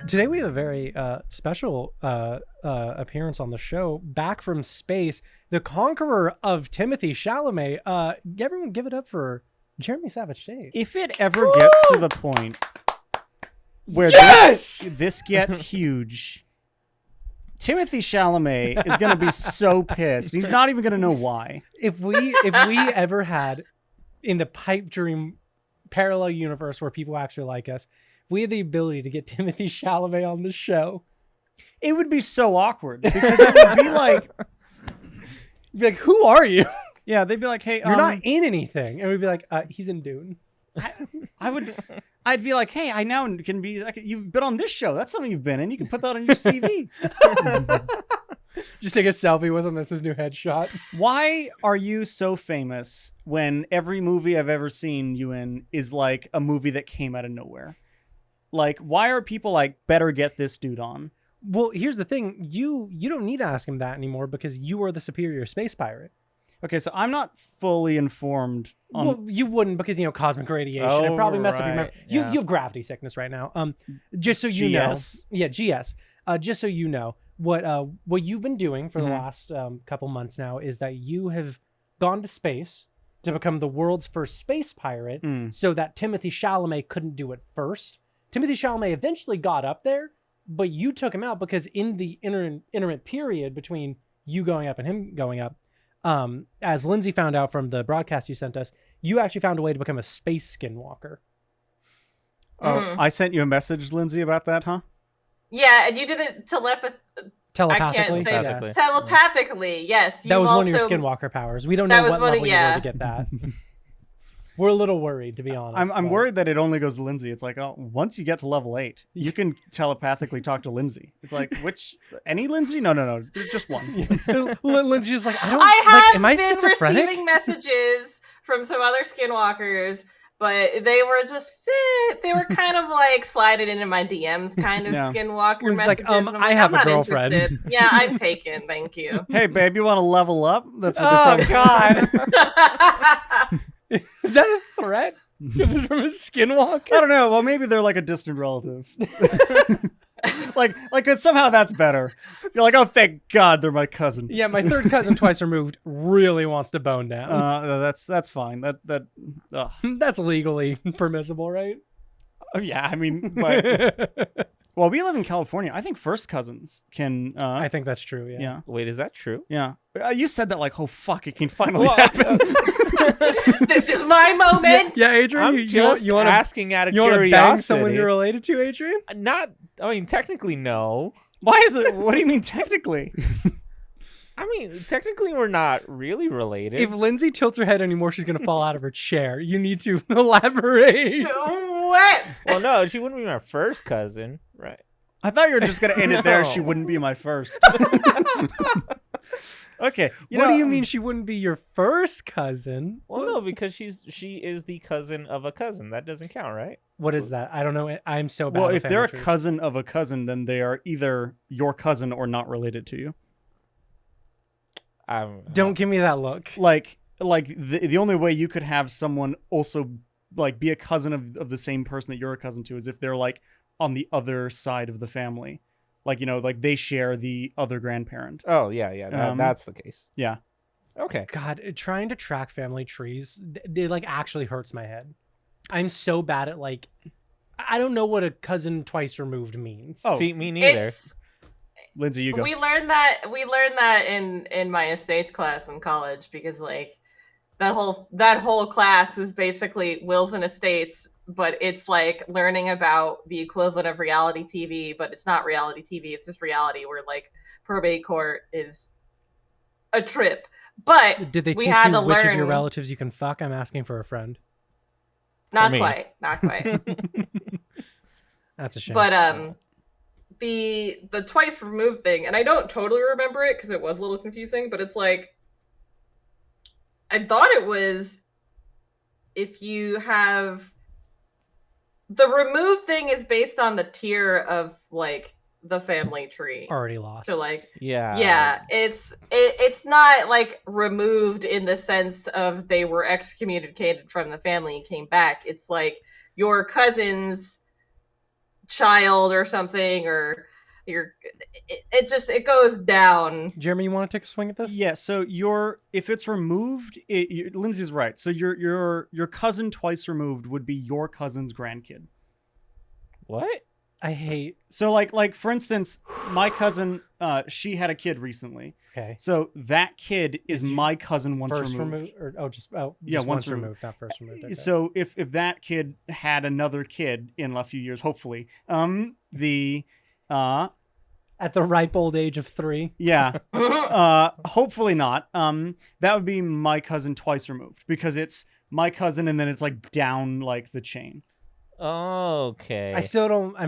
Today we have a very special appearance on the show. Back from space, the conqueror of Timothy Chalamet. Everyone give it up for Jeremy Savage Dave. If it ever gets to the point where this gets huge, Timothy Chalamet is going to be so pissed. He's not even going to know why. If we ever had in the pipe dream parallel universe where people actually like us, we had the ability to get Timothy Chalamet on the show, it would be so awkward because it would be like, who are you? Yeah, they'd be like, hey, you're not in anything. And we'd be like, he's in Dune. I'd be like, hey, I now can be, you've been on this show. That's something you've been in. You can put that on your CV. Just take a selfie with him. That's his new headshot. Why are you so famous when every movie I've ever seen you in is like a movie that came out of nowhere? Like, why are people like, better get this dude on? Well, here's the thing. You don't need to ask him that anymore because you are the superior space pirate. Okay, so I'm not fully informed on... Well, you wouldn't because, cosmic radiation. It probably messed up your memory. Yeah. You have gravity sickness right now. Just so you GS? know. Yeah, GS. Just so you know, what you've been doing for the last couple months now is that you have gone to space to become the world's first space pirate so that Timothy Chalamet couldn't do it first. Timothy Chalamet eventually got up there, but you took him out because in the intermittent period between you going up and him going up, as Lindsey found out from the broadcast you sent us, you actually found a way to become a space skinwalker. I sent you a message, Lindsey, about that, huh? Yeah, and you did it Telepathically? Telepathically, yes. That was one of your skinwalker powers. We don't know what level you were to get that. We're a little worried, to be honest. I'm worried that it only goes to Lindsey. It's like, once you get to level 8, you can telepathically talk to Lindsey. It's like, any Lindsey? No. Just one. Lindsey's just like, I have am I been schizophrenic? receiving messages from some other skinwalkers, but they were just, they were kind of like slided into my DMs kind of skinwalker It's messages. like, I have a girlfriend. Interested. Yeah, I'm taken. Thank you. Hey, babe, you want to level up? That's what they're God. Is that a threat? Is this from a skinwalker? I don't know. Well, maybe they're like a distant relative. like somehow that's better. You're like, oh, thank God they're my cousin. Yeah, my third cousin twice removed really wants to bone down. That's fine. That's legally permissible, right? Yeah, I mean, but well, we live in California. I think first cousins can. I think that's true. Yeah. Wait, is that true? Yeah. You said that like, oh fuck, it can finally happen. This is my moment. Yeah, Adrian, I'm you want to asking out of you want to curiosity. bang someone you're related to, Adrian? Technically, no. Why is it? What do you mean technically? I mean, technically, we're not really related. If Lindsey tilts her head anymore, she's gonna fall out of her chair. You need to elaborate. What? Well, no, she wouldn't be my first cousin, right? I thought you were just gonna end it there. She wouldn't be my first. Okay. What do you mean she wouldn't be your first cousin? Well, no, because she is the cousin of a cousin. That doesn't count, right? What is that? I don't know. I'm so bad. Well, with if they're a family trees. cousin of a cousin, then they are either your cousin or not related to you. Don't give me that look. Like the only way you could have someone also like be a cousin of the same person that you're a cousin to is if they're like on the other side of the family. Like, like they share the other grandparent. Oh, yeah. That's the case. Yeah. Okay. God, trying to track family trees, it like actually hurts my head. I'm so bad at like, I don't know what a cousin twice removed means. Oh, see, me neither. Lindsey, you go. We learned that in my estates class in college because like that whole class is basically wills and estates, but it's like learning about the equivalent of reality TV, but it's not reality TV. It's just reality where like probate court is a trip. But did they teach you which of your relatives you can fuck? I'm asking for a friend. Not quite. That's a shame. But the twice removed thing, and I don't totally remember it because it was a little confusing, but it's like I thought it was if you have the remove thing is based on the tier of like the family tree already lost. So like yeah, it's not like removed in the sense of they were excommunicated from the family and came back. It's like your cousins child or something, or it goes down. Jeremy, you want to take a swing at this? Yeah, so if it's removed, Lindsay's right. So your cousin twice removed would be your cousin's grandkid. What? I hate. So like for instance, my cousin, she had a kid recently. Okay. So that kid is my cousin once First removed. just Yeah, once once removed, not first removed. Okay. So if that kid had another kid in a few years, hopefully, at the ripe old age of 3. yeah, hopefully not. That would be my cousin twice removed because it's my cousin and then it's like down like the chain. Okay. I'm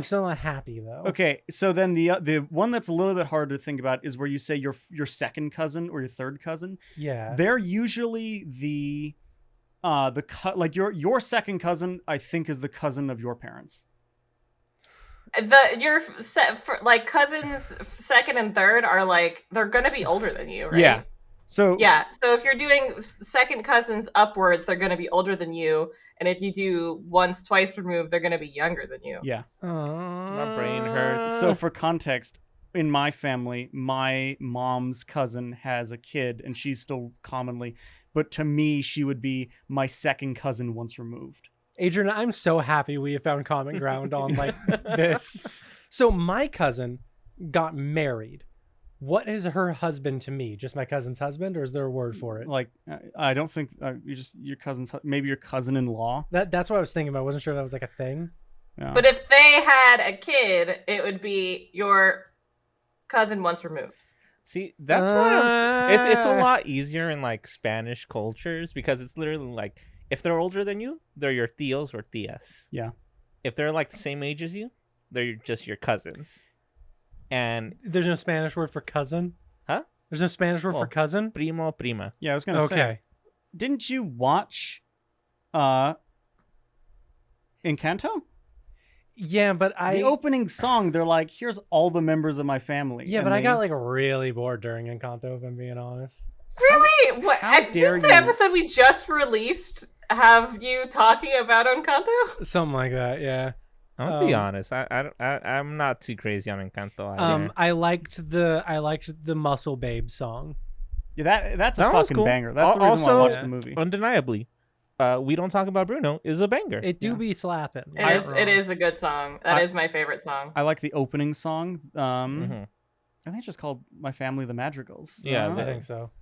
still not happy though. Okay, so then the one that's a little bit harder to think about is where you say your second cousin or your third cousin. Yeah. They're usually like your second cousin, I think, is the cousin of your parents. Like cousins second and third are like they're gonna be older than you, right? Yeah. So if you're doing second cousins upwards, they're gonna be older than you, and if you do once twice removed, they're gonna be younger than you. Yeah. My brain hurts. So for context, in my family, my mom's cousin has a kid, and she's still commonly, but to me, she would be my second cousin once removed. Adrian, I'm so happy we have found common ground on like this. So my cousin got married. What is her husband to me? Just my cousin's husband, or is there a word for it? Like, I don't think your cousin's, maybe your cousin-in-law. That's what I was thinking about. I wasn't sure if that was like a thing. Yeah. But if they had a kid, it would be your cousin once removed. See, that's why it's a lot easier in like Spanish cultures because it's literally like if they're older than you, they're your tíos or tías. Yeah. If they're like the same age as you, they're just your cousins. And there's no Spanish word for cousin? Huh? There's no Spanish word for cousin? Primo, prima. Yeah, I was gonna say. Didn't you watch Encanto? Yeah, but the opening song, they're like, here's all the members of my family. Yeah, but I got like really bored during Encanto, if I'm being honest. Really? What? How dare did the episode we just released have you talking about Encanto? Something like that, yeah. I'll be honest. I'm not too crazy on Encanto. I liked the Muscle Babe song. Yeah, that's a fucking banger. That's the reason why I watched the movie. Undeniably, We Don't Talk About Bruno is a banger. It do be slapping. It is a good song. That is my favorite song. I like the opening song. I think it's just called My Family the Madrigals. Yeah, I think so.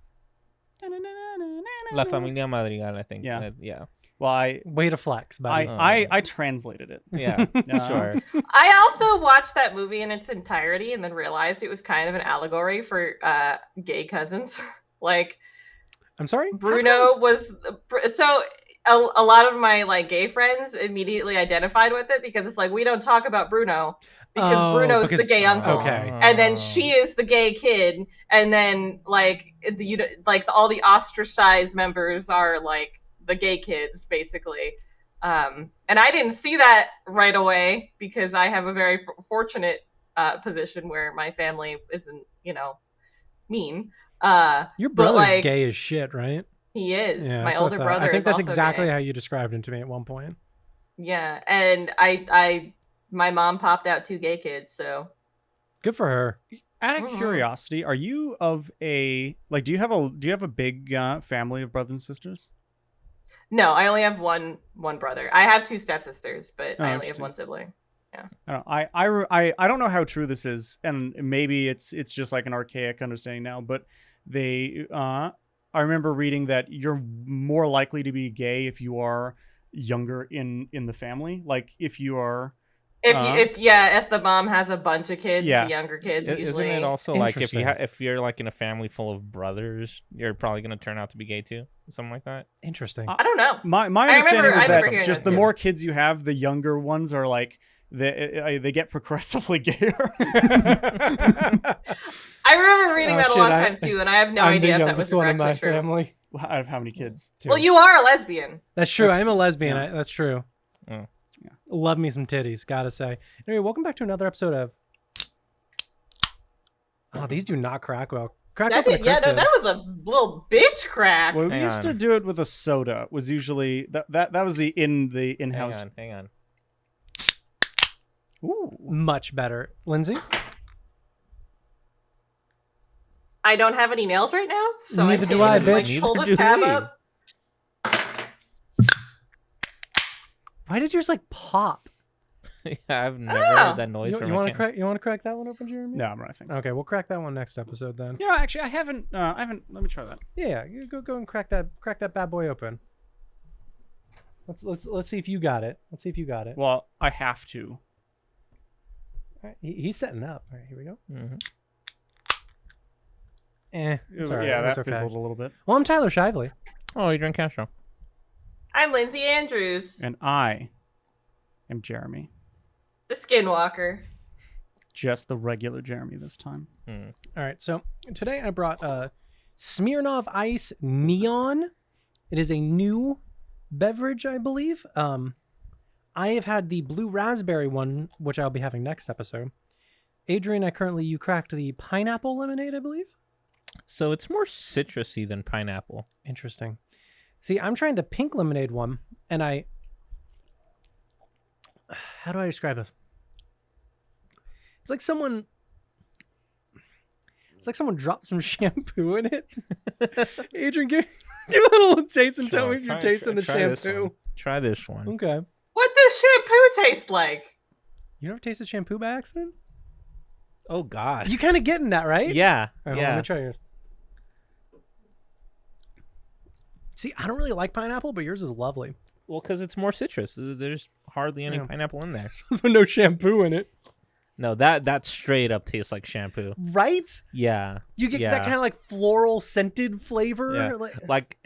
La Familia Madrigal, I think. Yeah. Yeah. Well, way to flex, buddy. I translated it. Yeah, sure. I also watched that movie in its entirety and then realized it was kind of an allegory for gay cousins. Like, I'm sorry? Bruno was so a lot of my like gay friends immediately identified with it because it's like we don't talk about Bruno because Bruno's the gay uncle, and then she is the gay kid, and then like all the ostracized members are like the gay kids basically. And I didn't see that right away because I have a very fortunate position where my family isn't, mean. Your brother's gay as shit, right? He is. Yeah, my older brother. I think that's also exactly gay. how you described him to me at one point. Yeah, and my mom popped out 2 gay kids, so good for her. Out of curiosity, are you of a do you have a big family of brothers and sisters? No, I only have one brother. I have 2 stepsisters, but I only have 1 sibling. Yeah. I don't know how true this is, and maybe it's just like an archaic understanding now, but I remember reading that you're more likely to be gay if you are younger in the family. Like if you are if the mom has a bunch of kids, the younger kids usually. Isn't it also like if you're like in a family full of brothers, you're probably going to turn out to be gay too, something like that? Interesting. I don't know. My understanding is that just the more kids you have, the younger ones are like they get progressively gayer. I remember reading that a long time too, and I have no idea if that was one in my true. family. Out of how many kids? 2. Well, you are a lesbian. That's true. I'm a lesbian. Yeah. That's true. Yeah. Love me some titties, gotta say. Anyway, welcome back to another episode of. Oh, these do not crack well. Crack open a Cryptid. That was a little bitch crack. Well, we used to do it with a soda. Was usually that was the in-house. Hang on. Ooh. Much better. Lindsay? I don't have any nails right now, so Neither I do can't I, even, like, bitch. pull Neither the do tab we. up. Why did yours like pop? Yeah, I've never heard that noise You, from you a want to can. crack? You want to crack that one open, Jeremy? No, I'm right. Thanks. Okay, we'll crack that one next episode then. You know, actually, I haven't. Let me try that. Yeah, you go and crack that bad boy open. Let's see if you got it. Let's see if you got it. Well, I have to. All right, he's setting up. All right, here we go. Mhm. It's all right. Yeah, It was that okay. fizzled a little bit. Well, I'm Tyler Shively. Oh, Adrian Castro. I'm Lindsay Andrews, And I am Jeremy. the Skinwalker. Just the regular Jeremy this time. All right, so today I brought Smirnoff Ice Neon. It is a new beverage, I believe. I have had the blue raspberry one, which I'll be having next episode. Adrian, you cracked the pineapple lemonade, I believe. So it's more citrusy than pineapple. Interesting. See, I'm trying the pink lemonade one, and how do I describe this? It's like someone dropped some shampoo in it. Adrian, give it a little taste and tell me if you're tasting the shampoo. Try this one. Okay. What does shampoo taste like? You never tasted shampoo by accident? Oh God. You kind of getting that, right? Yeah. All right, let me try yours. See, I don't really like pineapple, but yours is lovely. Well, because it's more citrus. There's hardly any Yeah. pineapple in there. So no shampoo in it. No, that straight up tastes like shampoo. Right? Yeah. You get Yeah. that kind of like floral scented flavor. Yeah. Like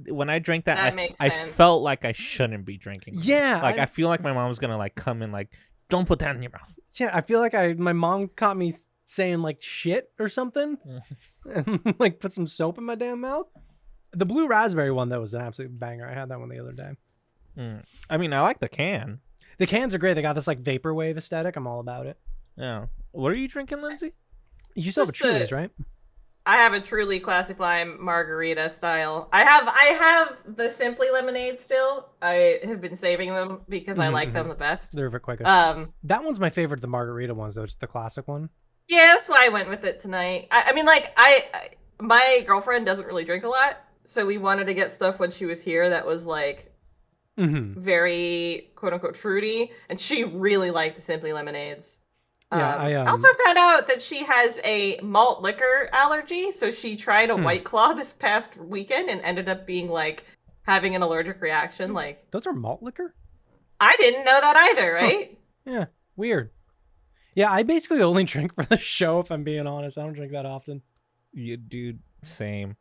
when I drank that, That makes I sense. felt like I shouldn't be drinking. Yeah. Like I feel like my mom's gonna like come and like, don't put that in your mouth. Yeah, I feel like my mom caught me saying like shit or something and like put some soap in my damn mouth. The blue raspberry one, though, was an absolute banger. I had that one the other day. I mean, I like the can. The cans are great. They got this like vaporwave aesthetic. I'm all about it. Yeah. What are you drinking, Lindsay? You still have a Just the- Truly's, right? I have a truly classic lime margarita style. I have the Simply lemonade still. I have been saving them because I like them the best. They're quite good. That one's my favorite, the margarita ones, though. It's the classic one. Yeah, that's why I went with it tonight. I mean, like, my girlfriend doesn't really drink a lot, so we wanted to get stuff when she was here that was like very quote unquote fruity, and she really liked the Simply lemonades. Yeah, I also found out that she has a malt liquor allergy, so she tried a White Claw this past weekend and ended up being like having an allergic reaction. Like, those are malt liquor? I didn't know that either, right? Yeah, weird. Yeah, I basically only drink for the show, if I'm being honest. I don't drink that often. You dude, same.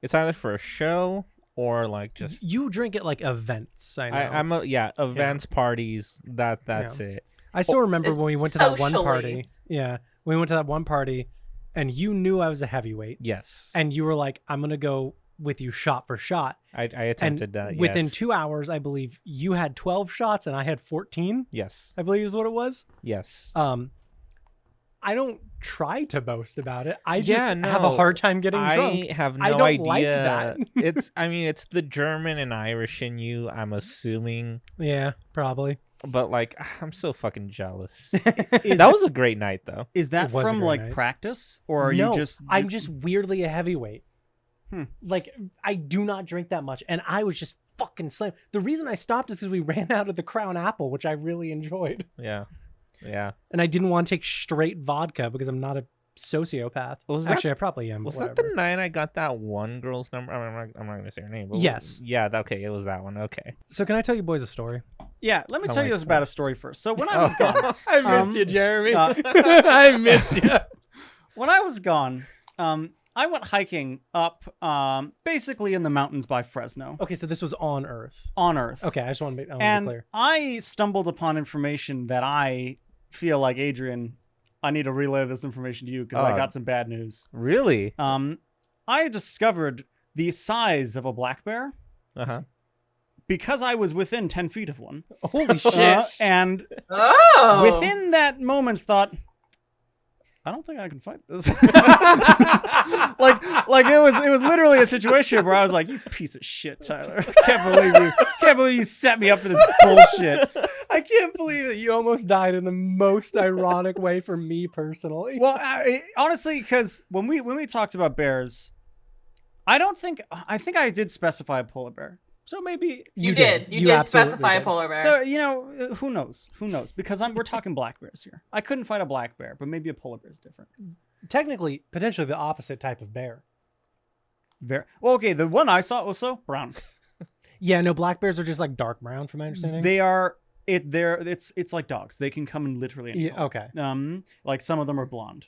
It's either for a show or like just You drink at like events, I know. events, parties. That's it. I still remember It's when we went to that one socially. party. Yeah, we went to that one party, and you knew I was a heavyweight. Yes. And you were like, I'm going to go with you shot for shot. I attempted that. Within yes. 2 hours, I believe, you had 12 shots and I had 14, Yes. I believe is what it was. Yes. I don't try to boast about it. I Yeah, just have a no, hard time getting drunk. I have no I don't idea. like that. It's the German and Irish in you, I'm assuming. Yeah, probably. But like, I'm so fucking jealous. That was a great night though. Is that It was a from great like night. practice, or are No, you just? I'm just weirdly a heavyweight. Hmm. Like, I do not drink that much, and I was just fucking slammed. The reason I stopped is because we ran out of the Crown Apple, which I really enjoyed. Yeah. Yeah. And I didn't want to take straight vodka because I'm not a sociopath. Was that- Actually, I probably am. Was whatever. that the night I got that one girl's number? I'm not gonna say her name. But Yes. Yeah. Okay. It was that one. Okay. So can I tell you boys a story? Yeah, let me I tell you like this about a story first. So when I Oh. was gone, I missed Um, you, Jeremy. I missed you. when I was gone, I went hiking up, basically in the mountains by Fresno, Okay, so this was on Earth. on Earth. Okay, I just want to be And clear. I stumbled upon information that I feel like, Adrian, I need to relay this information to you because I Oh. got some bad news. Really? I discovered the size of a black bear Uh huh. because I was within 10 feet of one. Holy shit. And Oh, within that moment thought, I don't think I can fight this. like it was literally a situation where I was like, you piece of shit, Tyler. Can't believe you set me up for this bullshit. I can't believe that you almost died in the most ironic way for me personally. Well, honestly, because when we talked about bears, I think I did specify a polar bear. So maybe you did specify a polar bear. So who knows? Because we're talking black bears here. I couldn't fight a black bear, but maybe a polar bear is different. Technically, potentially the opposite type of bear. Well, okay, the one I saw also brown. Yeah, no, black bears are just like dark brown, from my understanding. They are. It's like dogs. They can come in literally any color. Okay. Like some of them are blonde.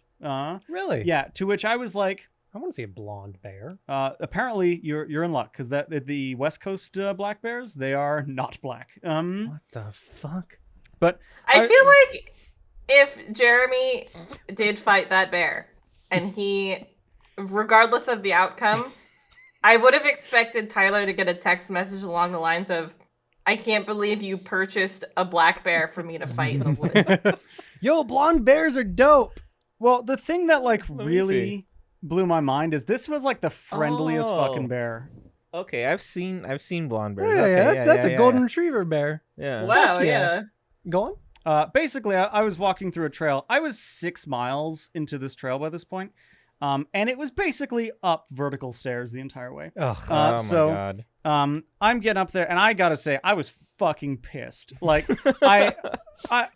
Really? Yeah. To which I was like, I want to see a blonde bear. Apparently you're in luck because the West Coast black bears, they are not black. What the fuck? But I feel like if Jeremy did fight that bear and he, regardless of the outcome, I would have expected Tyler to get a text message along the lines of, I can't believe you purchased a black bear for me to fight in the woods. Yo, blonde bears are dope. Well, the thing that like really blew my mind is this was like the friendliest fucking bear. Okay, I've seen blonde bears. That's a golden retriever bear. Yeah. Wow, yeah. Go on. Basically, I was walking through a trail. I was 6 miles into this trail by this point. And it was basically up vertical stairs the entire way. Ugh. Oh my God. I'm getting up there, and I gotta say, I was fucking pissed. Like, I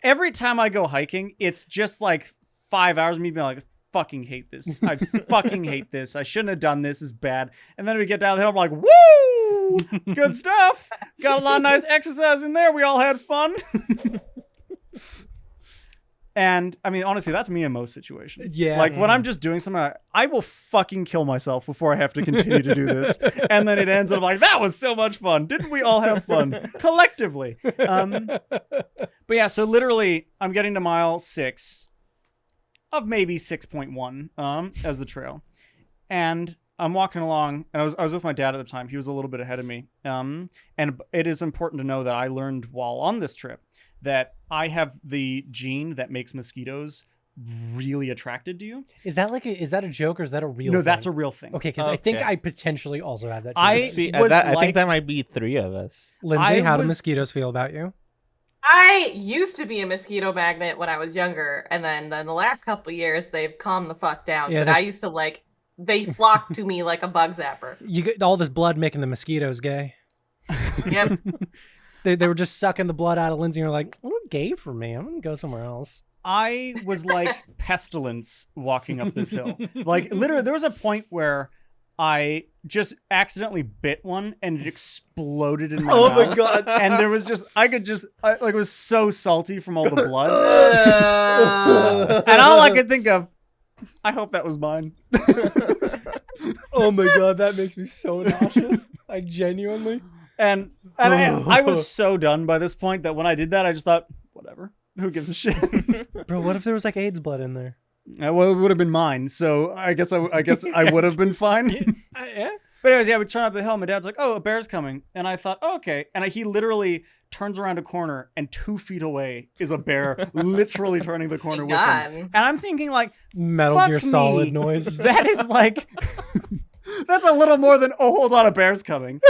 every time I go hiking, it's just like 5 hours of me being like, fucking hate this. I fucking hate this. I shouldn't have done this. This is bad. And then we get down the hill, I'm like, woo! Good stuff. Got a lot of nice exercise in there. We all had fun. And I mean, honestly, that's me in most situations. Yeah. Like when I'm just doing something, I will fucking kill myself before I have to continue to do this. And then it ends, and I'm like, that was so much fun. Didn't we all have fun collectively? But yeah, so literally, I'm getting to mile 6 of maybe 6.1 as the trail, and I'm walking along, and I was with my dad at the time. He was a little bit ahead of me. And it is important to know that I learned while on this trip that I have the gene that makes mosquitoes really attracted to you. Is that a joke or is that a real No, thing? that's a real thing. Okay, because I think I potentially also have that. I See, was I like- think that might be 3 of us. Lindsay, how do mosquitoes feel about you? I used to be a mosquito magnet when I was younger, and then the last couple of years they've calmed the fuck down. Yeah, but I used to they flocked to me like a bug zapper. You get all this blood making the mosquitoes gay. Yep. They were just sucking the blood out of Lindsay and were like, "Oh, gay for me. I'm gonna go somewhere else." I was like pestilence walking up this hill. Like literally, there was a point where I just accidentally bit one and it exploded in my mouth. Oh my God. And there was just, it was so salty from all the blood. And all I could think of, I hope that was mine. Oh my God, that makes me so nauseous. Like genuinely. And I was so done by this point that when I did that, I just thought, whatever. Who gives a shit? Bro, what if there was like AIDS blood in there? Well, it would have been mine, so I guess I would have been fine. Yeah. But anyways, yeah, we turn up the hill. My dad's like, "Oh, a bear's coming," and I thought, oh, "Okay." And he literally turns around a corner, and 2 feet away is a bear, literally turning the corner with him. And I'm thinking, like, Metal fuck Gear me. Solid noise. That is like, that's a little more than hold on, a bear's coming.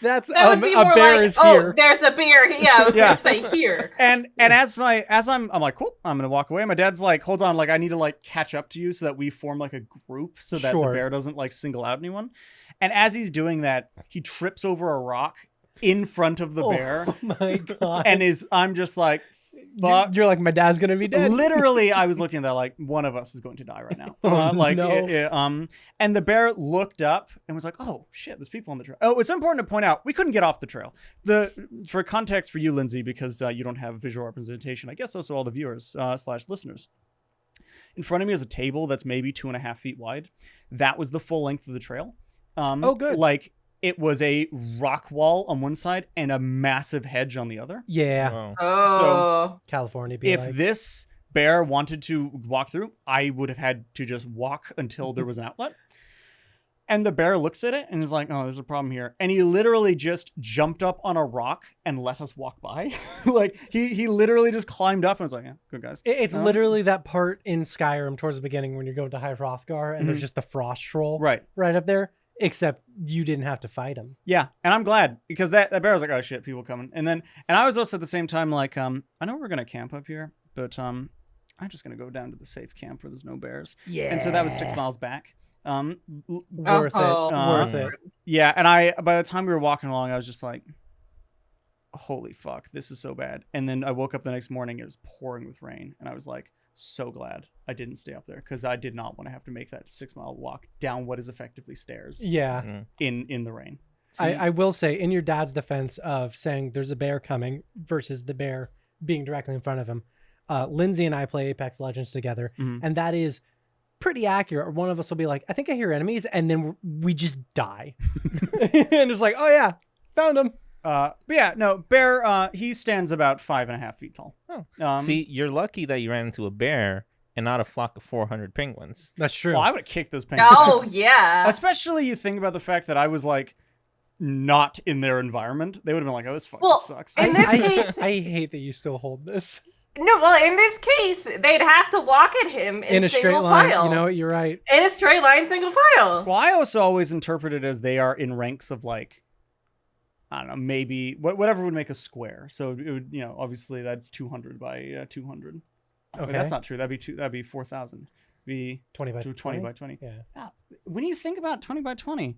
That's That would be a more bear like, is here. oh, there's a beer. Yeah, I was Yeah. gonna say here. And as I'm like, cool, I'm gonna walk away. My dad's like, hold on, like I need to like catch up to you so that we form like a group so that Sure. the bear doesn't like single out anyone. And as he's doing that, he trips over a rock in front of the bear, Oh my God. and I'm just like, fuck. You're like, my dad's gonna be dead. Literally, I was looking at that like one of us is going to die right now. Oh, no. And the bear looked up and was like, "Oh shit, there's people on the trail." Oh, it's important to point out we couldn't get off the trail. For context for you, Lindsay, because you don't have visual representation. I guess also all the viewers / listeners. In front of me is a table that's maybe 2.5 feet wide. That was the full length of the trail. Oh, good. Like it was a rock wall on one side and a massive hedge on the other. Yeah. Wow. Oh. California be If like. this bear wanted to walk through, I would have had to just walk until there was an outlet. And the bear looks at it and is like, oh, there's a problem here. And he literally just jumped up on a rock and let us walk by. Like, he literally just climbed up and was like, yeah, good guys. It's literally that part in Skyrim towards the beginning when you're going to High Hrothgar and there's just the frost troll Right up there, except you didn't have to fight him. Yeah, and I'm glad, because that bear was like, oh shit, people coming. And I was also at the same time like, I know we're going to camp up here, but I'm just going to go down to the safe camp where there's no bears. Yeah. And so that was 6 miles back. Worth it. Yeah, and by the time we were walking along, I was just like, holy fuck, this is so bad. And then I woke up the next morning, it was pouring with rain, and I was like, so glad I didn't stay up there, because I did not want to have to make that 6 mile walk down what is effectively stairs. Yeah. In the rain. I will say, in your dad's defense of saying there's a bear coming versus the bear being directly in front of him, Lindsey and I play Apex Legends together, and that is pretty accurate. One of us will be like, I think I hear enemies, and then we just die. And it's like, oh yeah, found him. But yeah, no, bear, he stands about 5.5 feet tall. Oh. See, you're lucky that you ran into a bear and not a flock of 400 penguins. That's true. Well, I would have kicked those penguins. Oh, yeah. Especially you think about the fact that I was like not in their environment. They would have been like, oh, this fucking sucks. In this case, I hate that you still hold this. No, well, in this case, they'd have to walk at him in a straight single line. file. You know what? You're right. In a straight line, single file. Well, I also always interpret it as they are in ranks of like, I don't know, maybe whatever would make a square. So it would, obviously that's 200 by 200. Okay. But that's not true. That'd be 4,000. Be 20 by 20 by 20. Yeah. When you think about 20 by 20,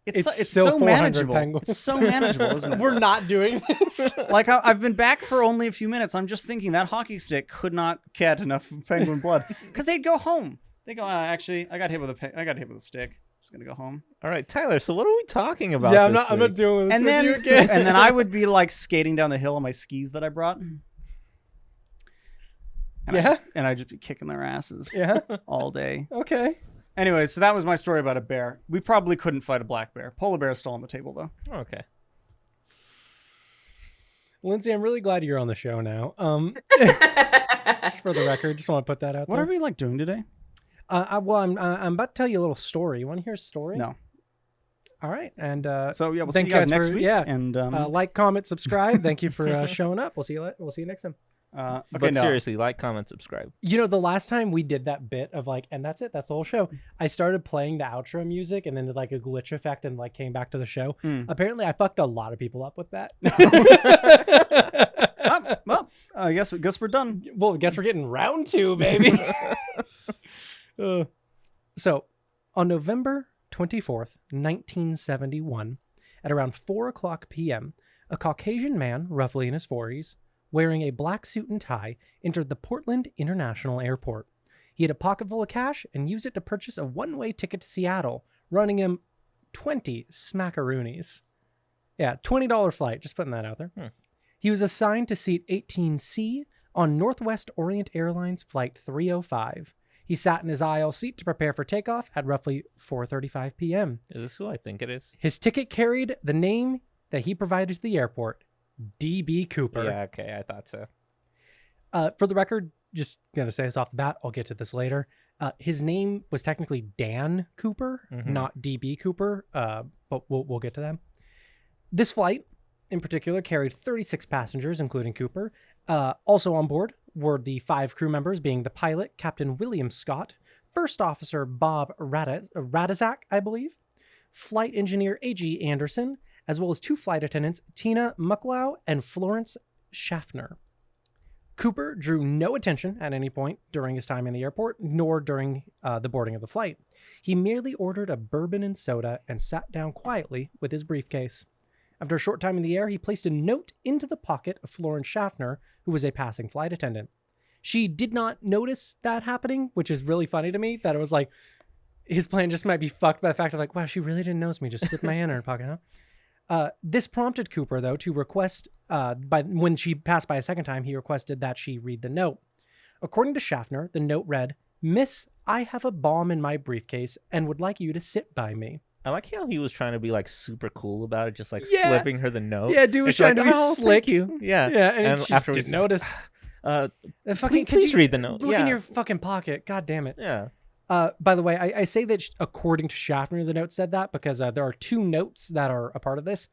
It's so still 400 manageable. penguins. It's so manageable, isn't it? We're not doing this. Like, I've been back for only a few minutes. I'm just thinking that hockey stick could not get enough penguin blood, because they'd go home. They go, actually, I got hit with a stick. Just gonna go home. All right, Tyler. So what are we talking about? Yeah, I'm not doing this and with then, you again. And then I would be like skating down the hill on my skis that I brought. And I'd just be kicking their asses. Yeah. All day. Okay. Anyway, so that was my story about a bear. We probably couldn't fight a black bear. Polar bear is still on the table, though. Okay. Lindsey, I'm really glad you're on the show now. Just for the record, just want to put that out What there. are we like doing today? Well, I'm about to tell you a little story. You want to hear a story? No. All right, and so yeah, we'll see you guys next week. Yeah, and like, comment, subscribe. Thank you for showing up. We'll see you next time. Okay, but seriously, like, comment, subscribe. The last time we did that bit of like, and that's it, that's the whole show, I started playing the outro music and then did like a glitch effect and like came back to the show. Apparently I fucked a lot of people up with that. Well, I guess we're done. Well, I guess we're getting round 2, baby. So on November 24th, 1971, at around 4:00 p.m., a Caucasian man, roughly in his 40s, wearing a black suit and tie, entered the Portland International Airport. He had a pocket full of cash and used it to purchase a one-way ticket to Seattle, running him 20 smackaroonies. Yeah, $20 flight, just putting that out there. He was assigned to seat 18C on Northwest Orient Airlines Flight 305. He sat in his aisle seat to prepare for takeoff at roughly 4:35 p.m. Is this who I think it is? His ticket carried the name that he provided to the airport, D.B. Cooper. Yeah, okay, I thought so. For the record, just gonna say this off the bat, I'll get to this later. His name was technically Dan Cooper, not D.B. Cooper, but we'll get to that. This flight, in particular, carried 36 passengers, including Cooper. Also on board were the 5 crew members, being the pilot, Captain William Scott, First Officer Bob Radizak, I believe, Flight Engineer A.G. Anderson, as well as 2 flight attendants, Tina Mucklow and Florence Schaffner. Cooper drew no attention at any point during his time in the airport, nor during the boarding of the flight. He merely ordered a bourbon and soda and sat down quietly with his briefcase. After a short time in the air, he placed a note into the pocket of Florence Schaffner, who was a passing flight attendant. She did not notice that happening, which is really funny to me, that it was like, his plan just might be fucked by the fact of like, wow, she really didn't notice me, just slip my hand in her pocket, huh? This prompted Cooper, though, to request, when she passed by a second time, he requested that she read the note. According to Schaffner, the note read, "Miss, I have a bomb in my briefcase and would like you to sit by me." I like how he was trying to be like super cool about it, just like slipping her the note. Yeah, dude was trying to be slick. Thank you. Yeah. Yeah, and she just didn't notice. Please read the note. Look in your fucking pocket. God damn it. Yeah. By the way, I say that according to Schaffner, the note said that because there are 2 notes that are a part of this.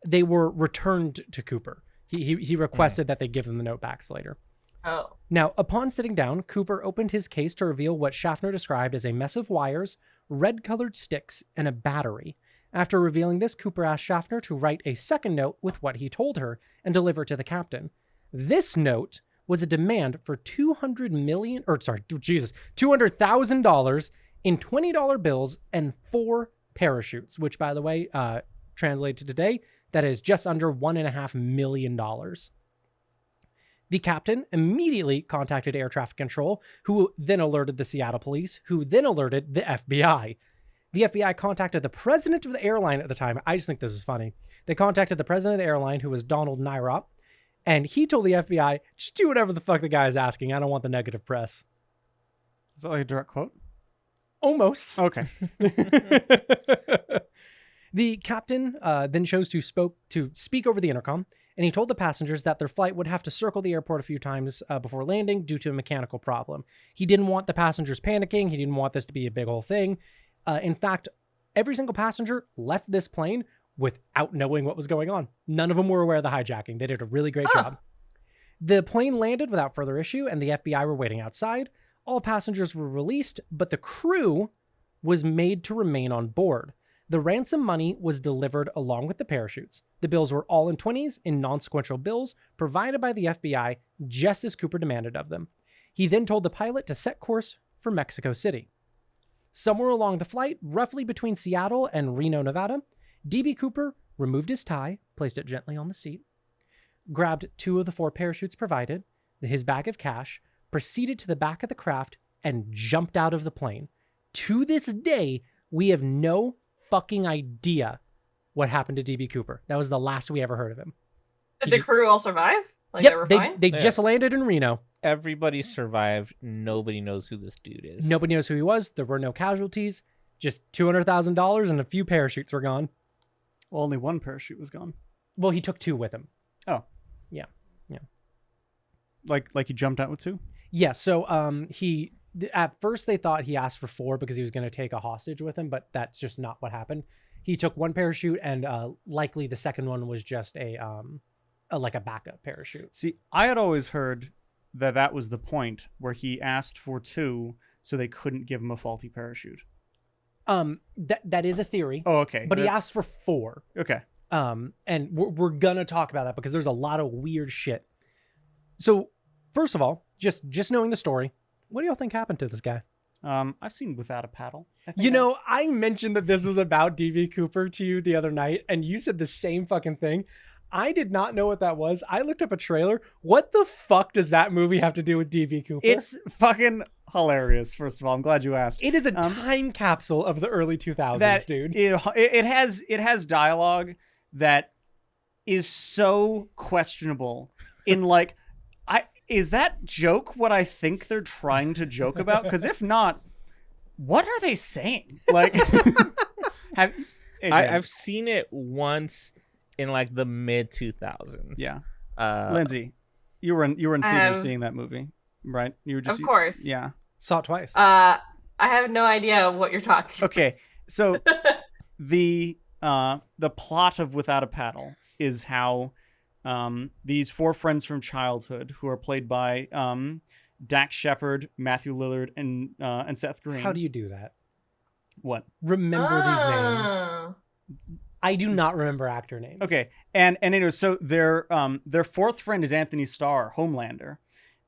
They were returned to Cooper. He requested that they give him the note back later. Oh. Now, upon sitting down, Cooper opened his case to reveal what Schaffner described as a mess of wires, red-colored sticks, and a battery. After revealing this, Cooper asked Schaffner to write a second note with what he told her and deliver it to the captain. This note was a demand for $200,000 in $20 bills and 4 parachutes, which, by the way, translated to today, that is just under $1.5 million. The captain immediately contacted air traffic control, who then alerted the Seattle police, who then alerted the FBI. The FBI contacted the president of the airline at the time. I just think this is funny. They contacted the president of the airline, who was Donald Nyrop, and he told the FBI, just do whatever the fuck the guy is asking. I don't want the negative press. Is that like a direct quote? Almost. Okay. The captain then chose to speak over the intercom, and he told the passengers that their flight would have to circle the airport a few times before landing due to a mechanical problem. He didn't want the passengers panicking. He didn't want this to be a big old thing. In fact, every single passenger left this plane without knowing what was going on. None of them were aware of the hijacking. They did a really great job. The plane landed without further issue, and the FBI were waiting outside. All passengers were released, but the crew was made to remain on board. The ransom money was delivered along with the parachutes. The bills were all in 20s in non-sequential bills provided by the FBI, just as Cooper demanded of them. He then told the pilot to set course for Mexico City. Somewhere along the flight, roughly between Seattle and Reno, Nevada, D.B. Cooper removed his tie, placed it gently on the seat, grabbed 2 of the 4 parachutes provided, his bag of cash, proceeded to the back of the craft, and jumped out of the plane. To this day, we have no fucking idea what happened to D.B. Cooper. That was the last we ever heard of him. Did the crew all survive? Like, yep, they were fine? they just landed in Reno. Everybody survived. Nobody knows who this dude is. Nobody knows who he was. There were no casualties. Just $200,000 and a few parachutes were gone. Well, only 1 parachute was gone. Well, he took 2 with him. Oh. Yeah. Like he jumped out with 2? Yeah, so he at first they thought he asked for 4 because he was going to take a hostage with him, but that's just not what happened. He took 1 parachute, and likely the second one was just a backup parachute. See, I had always heard that was the point where he asked for 2 so they couldn't give him a faulty parachute. That is a theory. Oh, okay. But he asked for 4. Okay. And we're gonna talk about that because there's a lot of weird shit. So first of all, just knowing the story, what do y'all think happened to this guy? I've seen Without a Paddle. I mentioned that this was about D.B. Cooper to you the other night, and you said the same fucking thing. I did not know what that was. I looked up a trailer. What the fuck does that movie have to do with D.B. Cooper? It's fucking hilarious. First of all, I'm glad you asked. It is a time capsule of the early 2000s, dude. It has dialogue that is so questionable. In like, is that joke what I think they're trying to joke about? Because if not, what are they saying? Like, I've seen it once in like the mid 2000s. Yeah. Lindsay, you were in theater seeing that movie, right? You were just of course. Yeah. Saw it twice. I have no idea what you're talking about. Okay, so the plot of Without a Paddle is how these 4 friends from childhood, who are played by Dax Shepard, Matthew Lillard, and Seth Green. How do you do that? What? Remember these names. I do not remember actor names. Okay, and anyway, so their 4th friend is Anthony Starr, Homelander.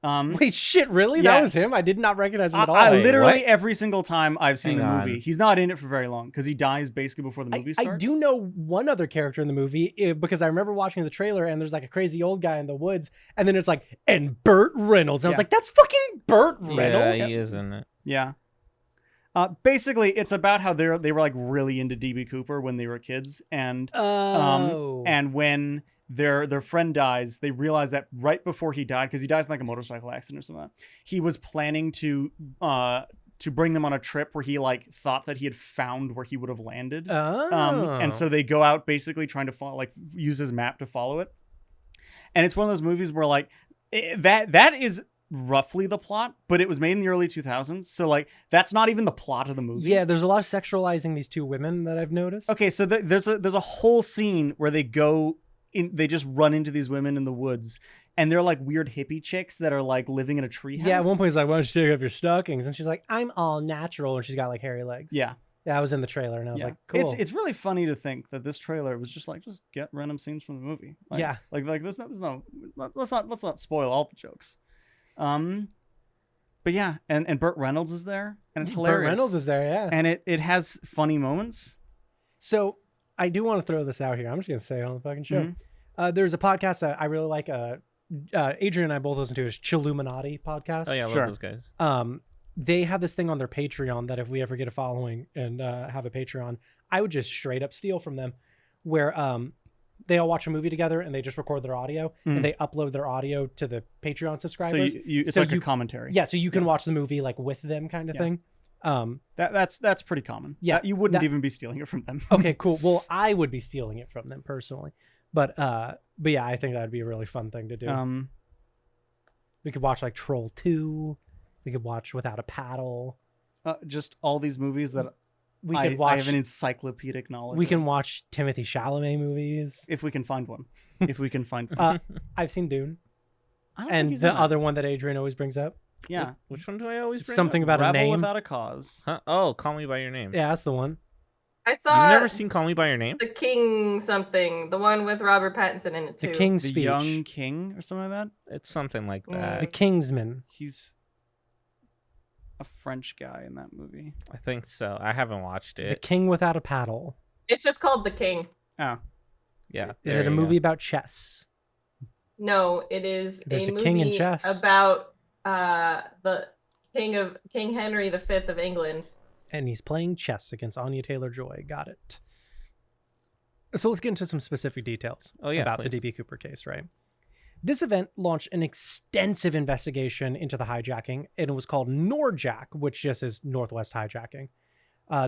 Wait, shit, really? Yeah. That was him? I did not recognize him at all. I Wait, literally what? every single time I've seen Hang the on. movie, he's not in it for very long because he dies basically before the movie starts. I do know one other character in the movie because I remember watching the trailer and there's like a crazy old guy in the woods and then it's like, and Burt Reynolds. And I was Yeah. like, that's fucking Burt Reynolds. Yeah, he is in it. Yeah. Basically, it's about how they were like really into DB Cooper when they were kids, and and when their friend dies, they realize that right before he died, because he dies in like a motorcycle accident or something, he was planning to bring them on a trip where he like thought that he had found where he would have landed. And so they go out basically trying to follow, like use his map to follow it. And it's one of those movies where like that is roughly the plot, but it was made in the early 2000s. So like that's not even the plot of the movie. Yeah, there's a lot of sexualizing these two women that I've noticed. Okay, so there's a whole scene where they just run into these women in the woods, and they're like weird hippie chicks that are like living in a treehouse. Yeah, at one point he's like, "Why don't you take off your stockings?" And she's like, "I'm all natural," and she's got like hairy legs. Yeah. Yeah, I was in the trailer and I was like, "Cool." It's really funny to think that this trailer was just get random scenes from the movie. Like, Yeah. Like let's not spoil all the jokes. But yeah, and Burt Reynolds is there, and it's hilarious. Burt Reynolds is there, yeah. And it has funny moments. So I do want to throw this out here. I'm just gonna say it on the fucking show. There's a podcast that I really like. Adrian and I both listen to is Chilluminati podcast. Oh yeah, I Sure. love those guys. They have this thing on their Patreon that if we ever get a following and have a Patreon, I would just straight up steal from them, where they all watch a movie together and they just record their audio and they upload their audio to the Patreon subscribers. So it's like a commentary. Yeah, so you can watch the movie like with them, kind of thing. That's pretty common. Yeah, you wouldn't even be stealing it from them. Okay, cool. Well, I would be stealing it from them personally, but yeah, I think that'd be a really fun thing to do. We could watch like Troll 2. We could watch Without a Paddle. Just all these movies that I have an encyclopedic knowledge. We can watch Timothée Chalamet movies if we can find one. If we can find one. I've seen Dune. I don't think And he's the in that. other one that Adrian always brings up. Yeah. Which one do I always bring Something up? about a Rebel name. Without a Cause. Huh? Oh, Call Me by Your Name. Yeah, that's the one. I You've saw never seen Call Me by Your Name? the King something, the one with Robert Pattinson in it too. The King's The Speech. Young King or something like that. It's something like Mm. that. The Kingsman. He's a French guy in that movie. I think so. I haven't watched The it. King Without a Paddle. It's just called The King. Oh. Yeah. Is there it a you go. movie about chess? No, it is There's a a movie king in chess. about the King Henry V of England. And he's playing chess against Anya Taylor-Joy. Got it. So let's get into some specific details about the please. DB Cooper case, right? This event launched an extensive investigation into the hijacking, and it was called NORJAC, which just is Northwest Hijacking.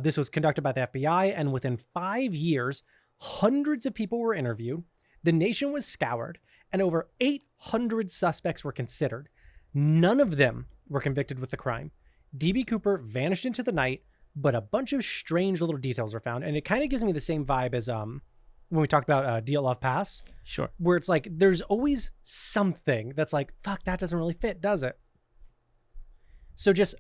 This was conducted by the FBI, and within 5 years, hundreds of people were interviewed, the nation was scoured, and over 800 suspects were considered. None of them were convicted with the crime. DB Cooper vanished into the night, but a bunch of strange little details were found, and it kind of gives me the same vibe as when we talked about DLF Pass, Sure. where it's like there's always something that's like, fuck, that doesn't really fit, does it? So just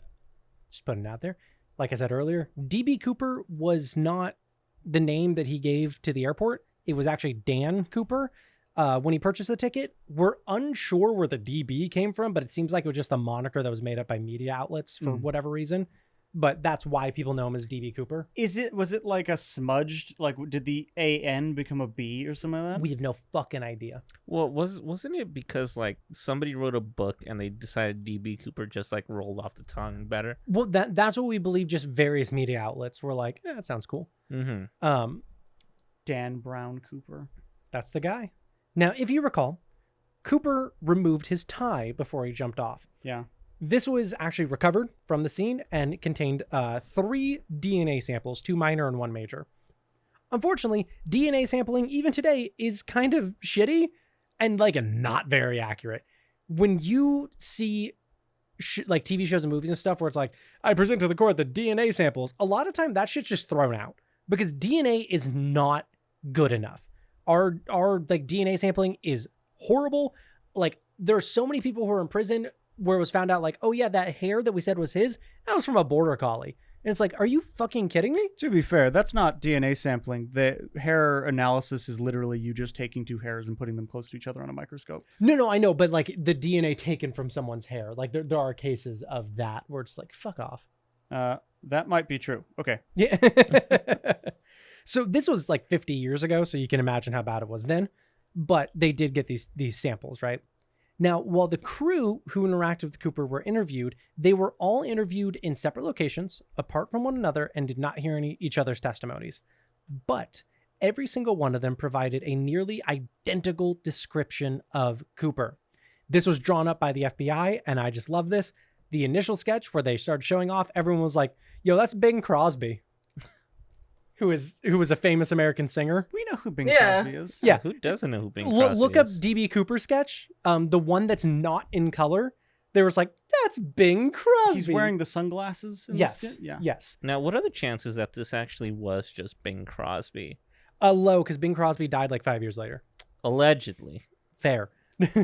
putting it out there. Like I said earlier, DB Cooper was not the name that he gave to the airport. It was actually Dan Cooper. When he purchased the ticket, we're unsure where the DB came from, but it seems like it was just a moniker that was made up by media outlets for whatever reason. But that's why people know him as DB Cooper. Was it like a smudged, like did the AN become a B or something like that? We have no fucking idea. Well, wasn't it because like somebody wrote a book and they decided DB Cooper just like rolled off the tongue better? Well, that's what we believe. Just various media outlets were like, that sounds cool. Mm-hmm. Dan Brown Cooper. That's the guy. Now, if you recall, Cooper removed his tie before he jumped off. Yeah. This was actually recovered from the scene and it contained 3 DNA samples, 2 minor and 1 major. Unfortunately, DNA sampling even today is kind of shitty and like not very accurate. When you see like TV shows and movies and stuff where it's like, I present to the court the DNA samples, a lot of time that shit's just thrown out because DNA is not good enough. Our like DNA sampling is horrible. Like there are so many people who are in prison where it was found out like, oh yeah, that hair that we said was his, that was from a border collie. And it's like, are you fucking kidding me? To be fair, that's not DNA sampling. The hair analysis is literally you just taking 2 hairs and putting them close to each other on a microscope. No, I know, but like the DNA taken from someone's hair, like there are cases of that where it's like, fuck off. That might be true. Okay. Yeah. So this was like 50 years ago, so you can imagine how bad it was then. But they did get these samples, right? Now, while the crew who interacted with Cooper were interviewed, they were all interviewed in separate locations, apart from one another, and did not hear each other's testimonies. But every single one of them provided a nearly identical description of Cooper. This was drawn up by the FBI, and I just love this. The initial sketch where they started showing off, everyone was like, yo, that's Bing Crosby. Who was a famous American singer. We know who Bing Yeah. Crosby is. Yeah. Who doesn't know who Bing Crosby Look up is? DB Cooper sketch. The one that's not in color. They were just like, that's Bing Crosby. He's wearing the sunglasses in yes. the skin? Yeah. Yes. Now, what are the chances that this actually was just Bing Crosby? Low, because Bing Crosby died like 5 years later. Allegedly. Fair.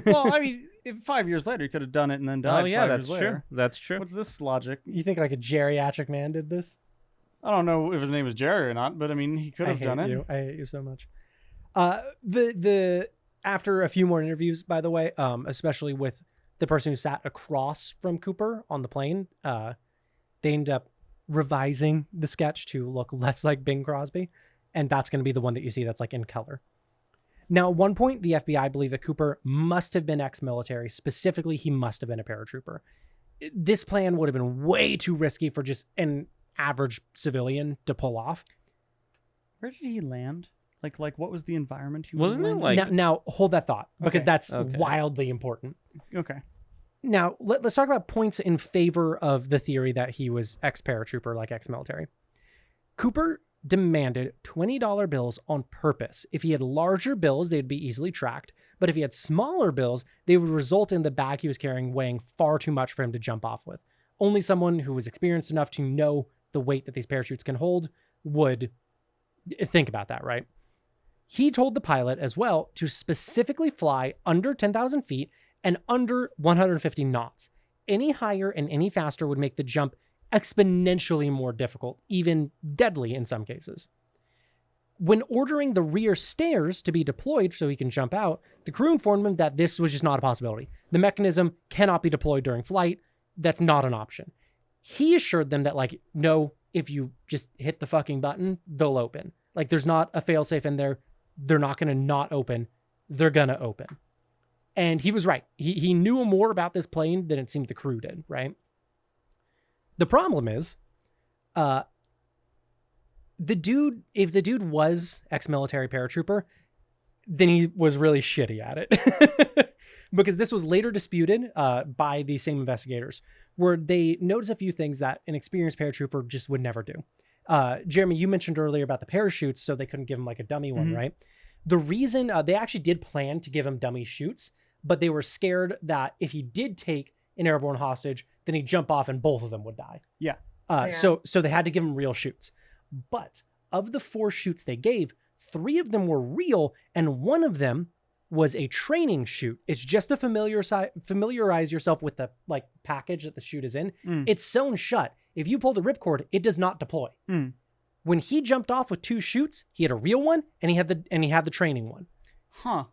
Well, I mean, 5 years later, he could have done it and then died. Oh, yeah, 5 that's years true. later. That's true. What's this logic? You think like a geriatric man did this? I don't know if his name is Jerry or not, but I mean, he could have done it. I hate you so much. The after a few more interviews, by the way, especially with the person who sat across from Cooper on the plane, they end up revising the sketch to look less like Bing Crosby, and that's going to be the one that you see that's like in color. Now, at one point, the FBI believed that Cooper must have been ex-military. Specifically, he must have been a paratrooper. This plan would have been way too risky for just an average civilian to pull off. Where did he land? Like what was the environment he Wasn't was it in? like- Now hold that thought, because Okay. that's Okay. wildly important. Okay. Now, let's talk about points in favor of the theory that he was ex-paratrooper, like ex-military. Cooper demanded $20 bills on purpose. If he had larger bills, they'd be easily tracked. But if he had smaller bills, they would result in the bag he was carrying weighing far too much for him to jump off with. Only someone who was experienced enough to know the weight that these parachutes can hold would think about that, right? He told the pilot as well to specifically fly under 10,000 feet and under 150 knots. Any higher and any faster would make the jump exponentially more difficult, even deadly in some cases. When ordering the rear stairs to be deployed so he can jump out, the crew informed him that this was just not a possibility. The mechanism cannot be deployed during flight. That's not an option. He assured them that, like, no, if you just hit the fucking button, they'll open. Like, there's not a failsafe in there. They're not going to not open. They're going to open. And he was right. He knew more about this plane than it seemed the crew did, right? The problem is, if the dude was ex-military paratrooper, then he was really shitty at it. Because this was later disputed by the same investigators, where they noticed a few things that an experienced paratrooper just would never do. Jeremy, you mentioned earlier about the parachutes, so they couldn't give him like a dummy one, right? The reason they actually did plan to give him dummy chutes, but they were scared that if he did take an airborne hostage, then he'd jump off and both of them would die. Yeah. So they had to give him real chutes. But of the 4 chutes they gave, 3 of them were real, and 1 of them was a training chute. It's just to familiarize yourself with the like package that the chute is in. It's sewn shut. If you pull the ripcord, it does not deploy. When he jumped off with 2 chutes, he had a real one and he had the training one. Huh.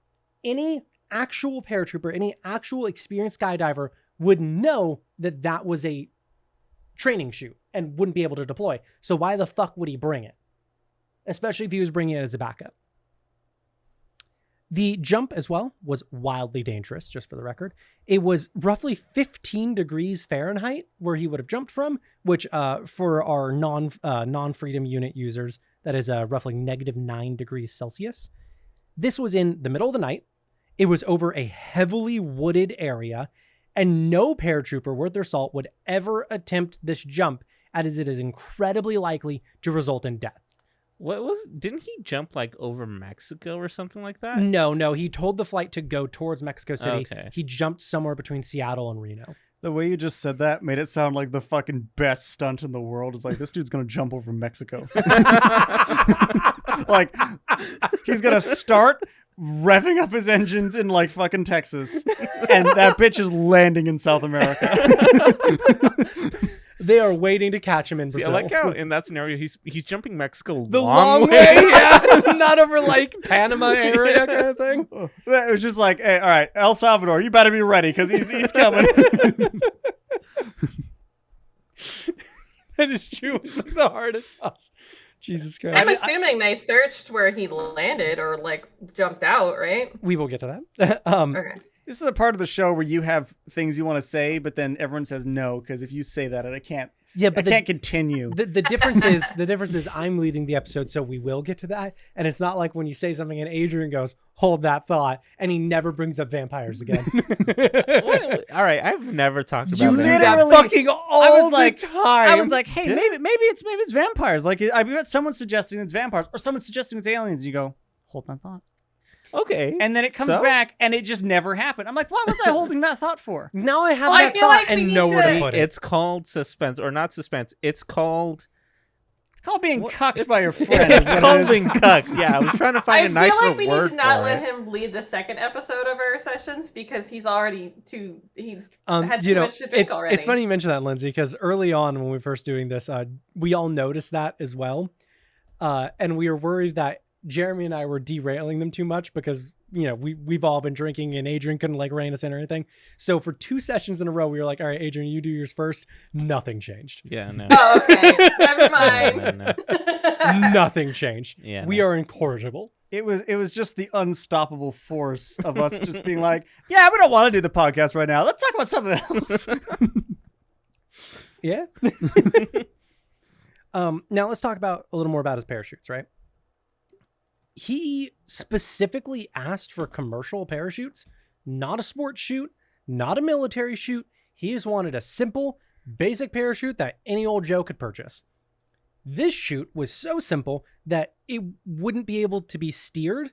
Any actual paratrooper, any actual experienced skydiver would know that that was a training chute and wouldn't be able to deploy. So why the fuck would he bring it? Especially if he was bringing it as a backup. The jump as well was wildly dangerous, just for the record. It was roughly 15 degrees Fahrenheit where he would have jumped from, which for our non-freedom unit users, that is roughly -9 degrees Celsius. This was in the middle of the night. It was over a heavily wooded area, and no paratrooper worth their salt would ever attempt this jump, as it is incredibly likely to result in death. Didn't he jump like over Mexico or something like that? No, he told the flight to go towards Mexico City. Okay. He jumped somewhere between Seattle and Reno. The way you just said that made it sound like the fucking best stunt in the world. It's like, this dude's gonna jump over Mexico. Like, he's gonna start revving up his engines in like fucking Texas, and that bitch is landing in South America. They are waiting to catch him in See, Brazil. I like how in that scenario he's jumping Mexico the long way, yeah, not over like Panama area kind of thing. It was just like, hey, all right, El Salvador, you better be ready because he's coming. That is true. It's like the hardest sauce. Jesus Christ. I'm assuming they searched where he landed or like jumped out, right? We will get to that. Okay. This is the part of the show where you have things you want to say, but then everyone says no because if you say that, I can't. Yeah, I but can't continue. The difference is I'm leading the episode, so we will get to that. And it's not like when you say something and Adrian goes, "Hold that thought," and he never brings up vampires again. All right, I've never talked about You that. do that Literally, fucking all I was like, the time. I was like, hey, Did maybe it's vampires. Like, I bet someone's suggesting it's vampires, or someone's suggesting it's aliens. You go, hold that thought. Okay. And then it comes So? back, and it just never happened. I'm like, what was I holding that thought for? Now I have Well, I that feel thought like we and need nowhere to to- put it. It's called suspense, or not suspense. It's called. It's called being What? cucked by your friend. It's is what called it is. being cucked. Yeah, I was trying to find I a nicer feel like we need word to not for let it. him lead the second episode of our sessions because he's already he's had You too know, much to drink already. it's funny you mention that, Lindsay, because early on when we were first doing this, we all noticed that as well. And we were worried that Jeremy and I were derailing them too much because, you know, we've all been drinking and Adrian couldn't like rein us in or anything. So for 2 sessions in a row, we were like, all right, Adrian, you do yours first. Nothing changed. Yeah, no. Oh, okay. Never mind. No. Nothing changed. Yeah, We no. are incorrigible. It was just the unstoppable force of us just being like, yeah, we don't want to do the podcast right now. Let's talk about something else. Yeah. Now let's talk about a little more about his parachutes, right? He specifically asked for commercial parachutes, not a sports chute, not a military chute. He just wanted a simple, basic parachute that any old Joe could purchase. This chute was so simple that it wouldn't be able to be steered.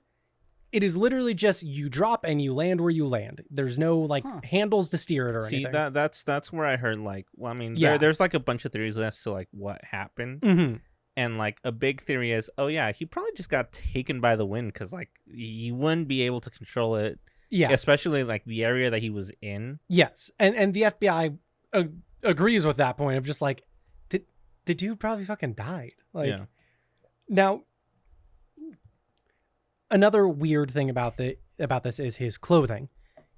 It is literally just you drop and you land where you land. There's no like handles to steer it or See, anything. that's where I heard like, well, I mean, Yeah. there's like a bunch of theories as to like what happened, Mhm. and like a big theory is, oh yeah, he probably just got taken by the wind because like you wouldn't be able to control it, Yeah. especially like the area that he was in. Yes, and the FBI agrees with that point of just like the dude probably fucking died. Like Yeah. now, another weird thing about this is his clothing.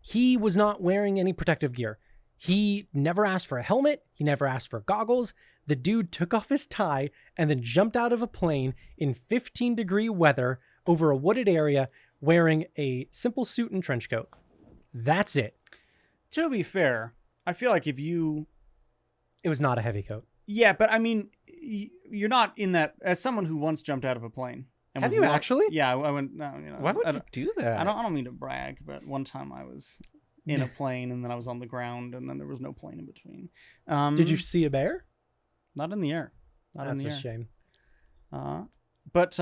He was not wearing any protective gear. He never asked for a helmet. He never asked for goggles. The dude took off his tie and then jumped out of a plane in 15-degree weather over a wooded area wearing a simple suit and trench coat. That's it. To be fair, I feel like if you... It was not a heavy coat. Yeah, but I mean, you're not in that... As someone who once jumped out of a plane... and Have was you not- actually? Yeah, I went... No, you know, Why would I you do that? I don't mean to brag, but one time I was in a plane and then I was on the ground and then there was no plane in between. Did you see a bear? Not in the air. Not That's in the a air. shame. But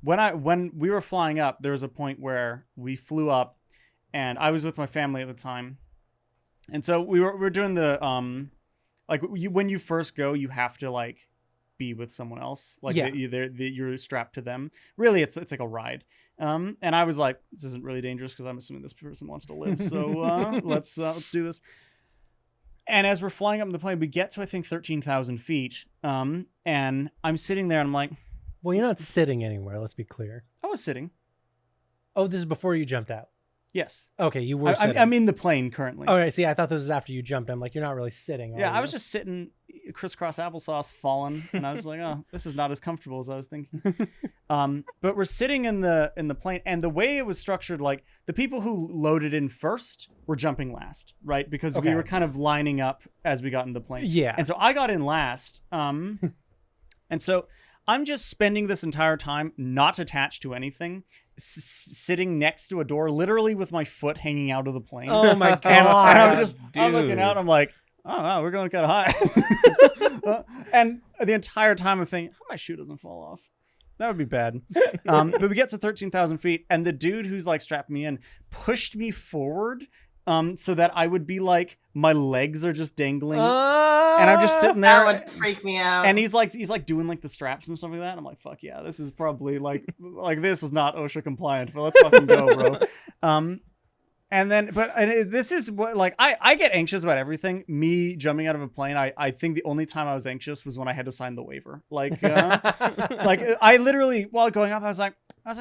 when we were flying up, there was a point where we flew up, and I was with my family at the time, and so we were doing the like when you first go, you have to like be with someone else, like Yeah. you're strapped to them. Really, it's like a ride. And I was like, this isn't really dangerous because I'm assuming this person wants to live, so let's do this. And as we're flying up in the plane, we get to I think 13,000 feet, and I'm sitting there and I'm like, Well, you're not sitting anywhere. Let's be clear. I was sitting. Oh, this is before you jumped out. Yes. Okay, you were sitting. I'm in the plane currently. All right, see, I thought this was after you jumped. I'm like, you're not really sitting. Yeah, are I was you? just sitting crisscross applesauce falling, and I was like, oh, this is not as comfortable as I was thinking. But we're sitting in the plane, and the way it was structured, like the people who loaded in first were jumping last, right? Because we Okay. were kind of lining up as we got in the plane. Yeah. And so I got in last. And so I'm just spending this entire time not attached to anything, sitting next to a door, literally with my foot hanging out of the plane. Oh my god! And I'm looking dude. out. I'm like, oh wow, we're going kind of high. And the entire time I'm thinking, oh, my shoe doesn't fall off. That would be bad. But we get to 13,000 feet, and the dude who's like strapped me in pushed me forward, so that I would be like, my legs are just dangling, and I'm just sitting there. That would freak me out. And he's like doing like the straps and stuff like that. I'm like, fuck yeah, this is probably like this is not OSHA compliant, but let's fucking go, bro. This is what, like, I get anxious about everything. Me jumping out of a plane, I think the only time I was anxious was when I had to sign the waiver. Like, like I literally, while going up, I was like,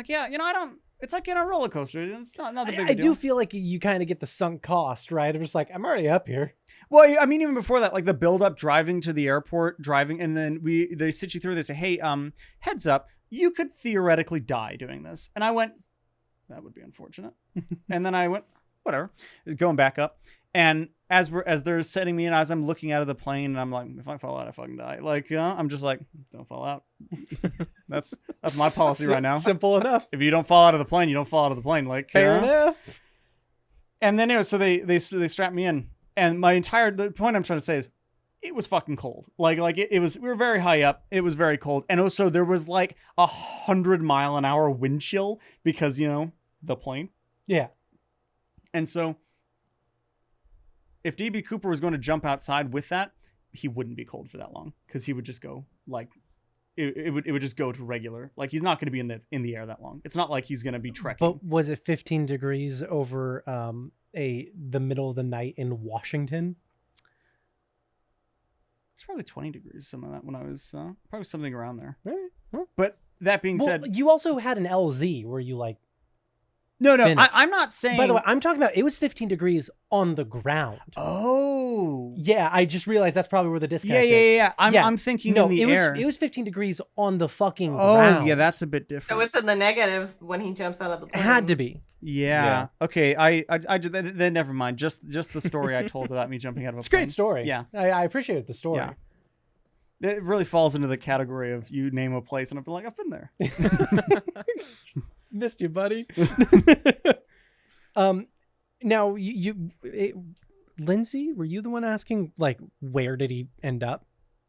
yeah, you know, I don't. It's like in a roller coaster. It's not the big I deal. do feel like you kind of get the sunk cost, right? I'm just like, I'm already up here. Well, I mean, even before that, like the build up, driving to the airport, and then they sit you through. They say, hey, heads up, you could theoretically die doing this. And I went, that would be unfortunate. And then I went, whatever, going back up. And as they're setting me in, as I'm looking out of the plane, and I'm like, if I fall out, I fucking die. Like, I'm just like, don't fall out. That's my policy right now. Simple enough. If you don't fall out of the plane, you don't fall out of the plane. Like, Fair enough. And then anyway, so they strap me in, and the point I'm trying to say is, it was fucking cold. Like it was. We were very high up. It was very cold, and also there was like 100-mile-an-hour wind chill because, you know, the plane. Yeah. And so if DB Cooper was going to jump outside with that, he wouldn't be cold for that long because he would just go like it would just go to regular. Like he's not going to be in the air that long. It's not like he's going to be trekking. But was it 15 degrees over the middle of the night in Washington? It's probably 20 degrees, some of that when I was probably something around there. Right. Huh. But that being said, you also had an LZ where you like. No, I'm not saying. By the way, I'm talking about it was 15 degrees on the ground. Oh. Yeah, I just realized that's probably where the disconnect is. Yeah. I'm thinking in the air. It was 15 degrees on the fucking ground. Oh, yeah, that's a bit different. So it's in the negatives when he jumps out of the plane. It had to be. Yeah. Okay. I then never mind. Just the story I told about me jumping out of a plane. It's a great story. Yeah. I appreciate the story. Yeah. It really falls into the category of you name a place and I've been like, I've been there. Missed you, buddy. Now Lindsey, were you the one asking like where did he end up?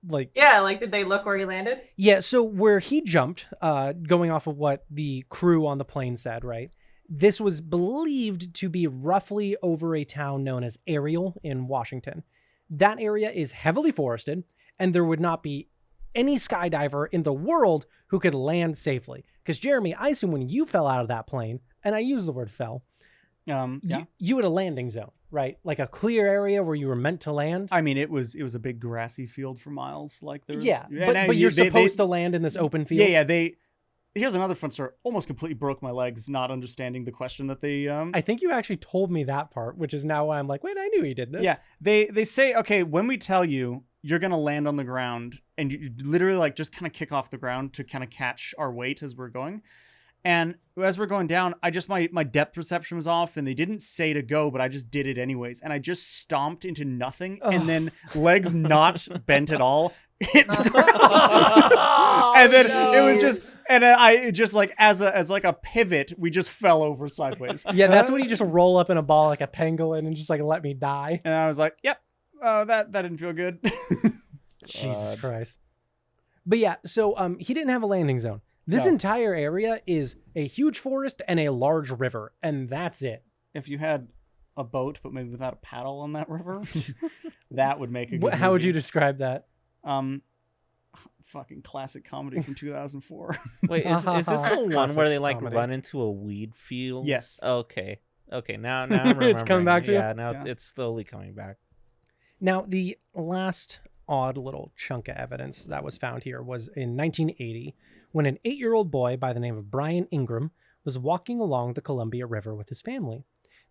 Like yeah, like did they look where he landed? Yeah, so where he jumped, going off of what the crew on the plane said, right? This was believed to be roughly over a town known as Ariel in Washington. That area is heavily forested, and there would not be any skydiver in the world who could land safely. Because Jeremy, I assume when you fell out of that plane, and I use the word fell, you had a landing zone, right? Like a clear area where you were meant to land. I mean, it was a big grassy field for miles. Like there's but you're supposed to land in this open field. Yeah. Here's another fun story. Almost completely broke my legs not understanding the question that they. I think you actually told me that part, which is now why I'm like, wait, I knew he did this. Yeah, they say, okay, when we tell you you're gonna land on the ground, and you literally like just kind of kick off the ground to kind of catch our weight as we're going. And as we're going down, I just my depth perception was off, and they didn't say to go, but I just did it anyways, and I just stomped into nothing, and then legs not bent at all. Hit the ground. And then it was just, and then I just like as like a pivot, we just fell over sideways. Yeah, that's when you just roll up in a ball like a pangolin and just like let me die. And I was like, yep, that didn't feel good. Jesus Christ. But yeah, so he didn't have a landing zone. This entire area is a huge forest and a large river, and that's it. If you had a boat, but maybe without a paddle on that river, that would make a good How would movie. you describe that? Fucking classic comedy from 2004. Wait, is this the one where they like Comedy. run into a weed field? Yes. Okay, now I'm remembering. It's coming back to you? Yeah, now it's slowly coming back. Now, the last odd little chunk of evidence that was found here was in 1980, when an 8-year-old boy by the name of Brian Ingram was walking along the Columbia River with his family.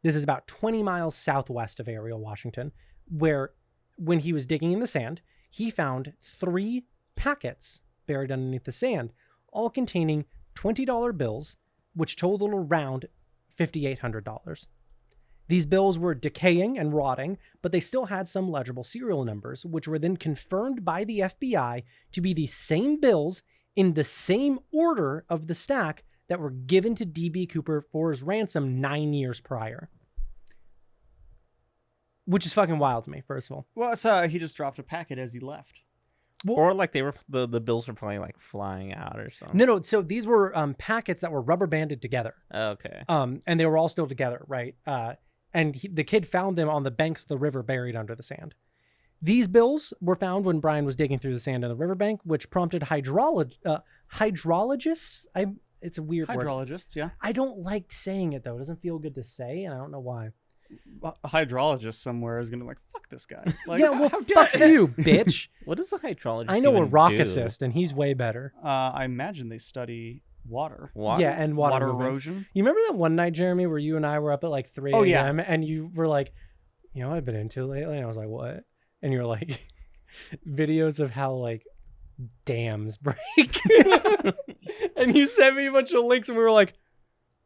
This is about 20 miles southwest of Ariel, Washington, where when he was digging in the sand, he found 3 packets buried underneath the sand, all containing $20 bills, which totaled around $5,800. These bills were decaying and rotting, but they still had some legible serial numbers, which were then confirmed by the FBI to be the same bills in the same order of the stack that were given to D.B. Cooper for his ransom 9 years prior. Which is fucking wild to me, first of all. Well, so he just dropped a packet as he left. Well, Or like they were the bills were probably like flying out or something. no. So these were packets that were rubber banded together. Okay. And they were all still together, right? And the kid found them on the banks of the river buried under the sand. These bills were found when Brian was digging through the sand in the riverbank, which prompted hydrologists. It's a weird word. Hydrologist, yeah. I don't like saying it, though. It doesn't feel good to say, and I don't know why. A hydrologist somewhere is gonna be like, fuck this guy. Like, Yeah, well, fuck you, bitch. What is a hydrologist? I know a even rock do? assist, and he's way better. I imagine they study water. Water? Yeah, and water movements. erosion. You remember that one night, Jeremy, where you and I were up at like 3 Oh, yeah. a.m. and you were like, you know what I've been into lately? And I was like, what? And you were like, videos of how like dams break. And you sent me a bunch of links and we were like,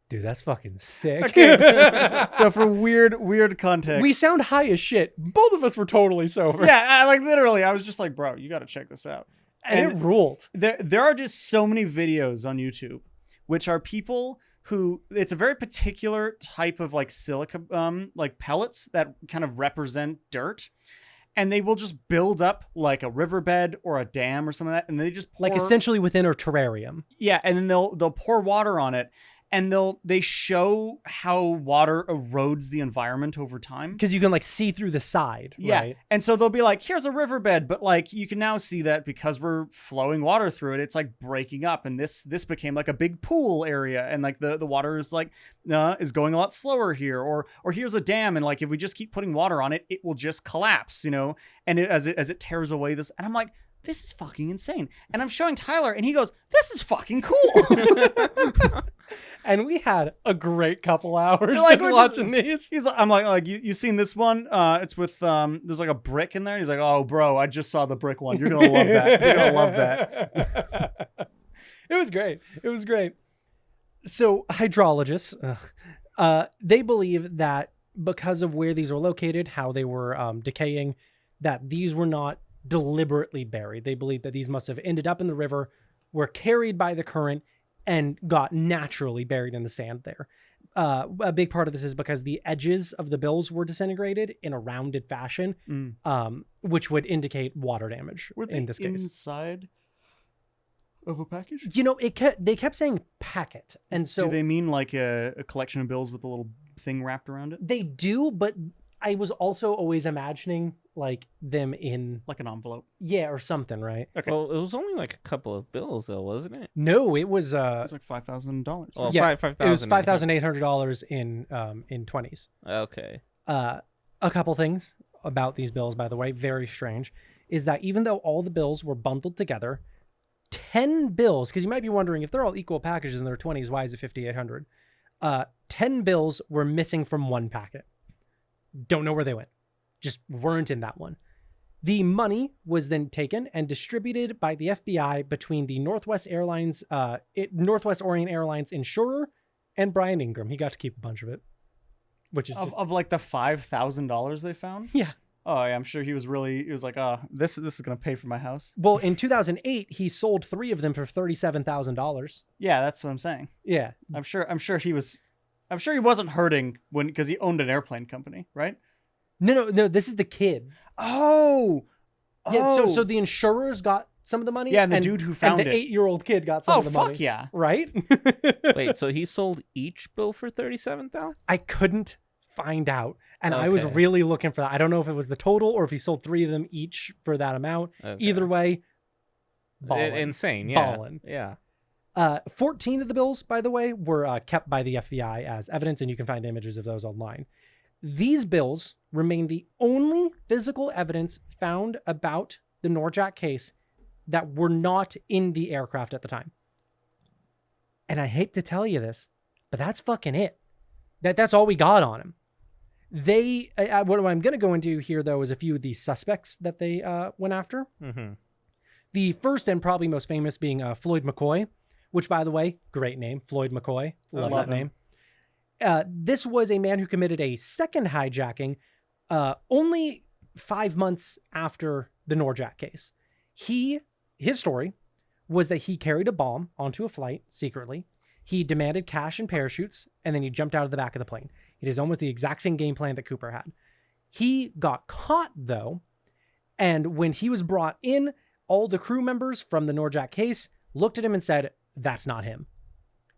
dude, that's fucking sick. Okay. So for weird context. We sound high as shit. Both of us were totally sober. Yeah, I was just like, bro, you got to check this out. And it ruled. There are just so many videos on YouTube, which are people who, it's a very particular type of like silica, like pellets that kind of represent dirt. And they will just build up like a riverbed or a dam or something like that. And they just pour, Like essentially within a terrarium. yeah. And then they'll pour water on it. and they show how water erodes the environment over time. Because you can like see through the side. Yeah. Right? And so they'll be like, here's a riverbed, but like you can now see that because we're flowing water through it, it's like breaking up, and this became like a big pool area, and like the water is like is going a lot slower here, or here's a dam, and like if we just keep putting water on it, it will just collapse, and as it tears away this, and I'm like, this is fucking insane. And I'm showing Tyler, and he goes, this is fucking cool. And we had a great couple hours Like, just watching these. He's like, I'm like you seen this one? It's with there's like a brick in there. He's like, oh bro, I just saw the brick one. You're gonna love that. You're gonna love that. It was great. It was great. So hydrologists, they believe that because of where these were located, how they were decaying, that these were not deliberately buried. They believe that these must have ended up in the river, were carried by the current, and got naturally buried in the sand there. A big part of this is because the edges of the bills were disintegrated in a rounded fashion, which would indicate water damage in this case. Inside of a package? They kept saying packet. And so do they mean like a collection of bills with a little thing wrapped around it? They do, but I was also always imagining like them in like an envelope. Yeah, or something, right? Okay. Well, it was only like a couple of bills though, wasn't it? No, it was it was like $5,000. Well, yeah, $5,000. It was $5,800 in 20s. Okay. A couple things about these bills, by the way, very strange, is that even though all the bills were bundled together, 10 bills, because you might be wondering if they're all equal packages in their 20s, why is it $5,800? 10 bills were missing from one packet. Don't know where they went. Just weren't in that one. The money was then taken and distributed by the FBI between the Northwest Orient Airlines insurer and Brian Ingram. He got to keep a bunch of it, which is of like the $5,000 they found. Yeah. Oh, yeah, I'm sure he was like, oh, this is gonna pay for my house. Well, in 2008, he sold 3 of them for $37,000. Yeah, that's what I'm saying. Yeah, I'm sure he wasn't hurting because he owned an airplane company, right? No. This is the kid. Oh, yeah. So the insurers got some of the money. Yeah, and the dude who found and the 8-year-old kid got some of the money. Oh, fuck yeah! Right? Wait, so he sold each bill for $37,000? I couldn't find out, and I was really looking for that. I don't know if it was the total or if he sold 3 of them each for that amount. Okay. Either way, ballin'. Insane. Yeah. Ballin'. Yeah. 14 of the bills, by the way, were kept by the FBI as evidence, and you can find images of those online. These bills remain the only physical evidence found about the Norjack case that were not in the aircraft at the time. And I hate to tell you this, but that's fucking it. That's all we got on him. What I'm going to go into here, though, is a few of the suspects that they went after. Mm-hmm. The first and probably most famous being Floyd McCoy, which, by the way, great name, Floyd McCoy. Love that name. This was a man who committed a second hijacking only 5 months after the Norjack case. His story was that he carried a bomb onto a flight secretly. He demanded cash and parachutes, and then he jumped out of the back of the plane. It is almost the exact same game plan that Cooper had. He got caught, though, and when he was brought in, all the crew members from the Norjack case looked at him and said, that's not him.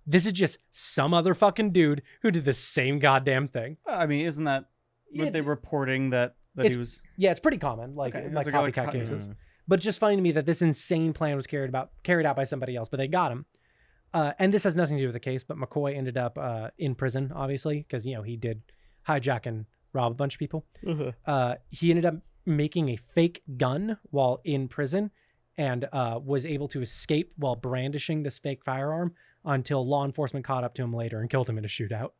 This is just some other fucking dude who did the same goddamn thing. I mean, isn't that what they reporting that he was? Yeah, it's pretty common, like copycat cases. But it's just funny to me that this insane plan was carried out by somebody else, but they got him. And this has nothing to do with the case, but McCoy ended up in prison, obviously, because he did hijack and rob a bunch of people. He ended up making a fake gun while in prison and was able to escape while brandishing this fake firearm until law enforcement caught up to him later and killed him in a shootout.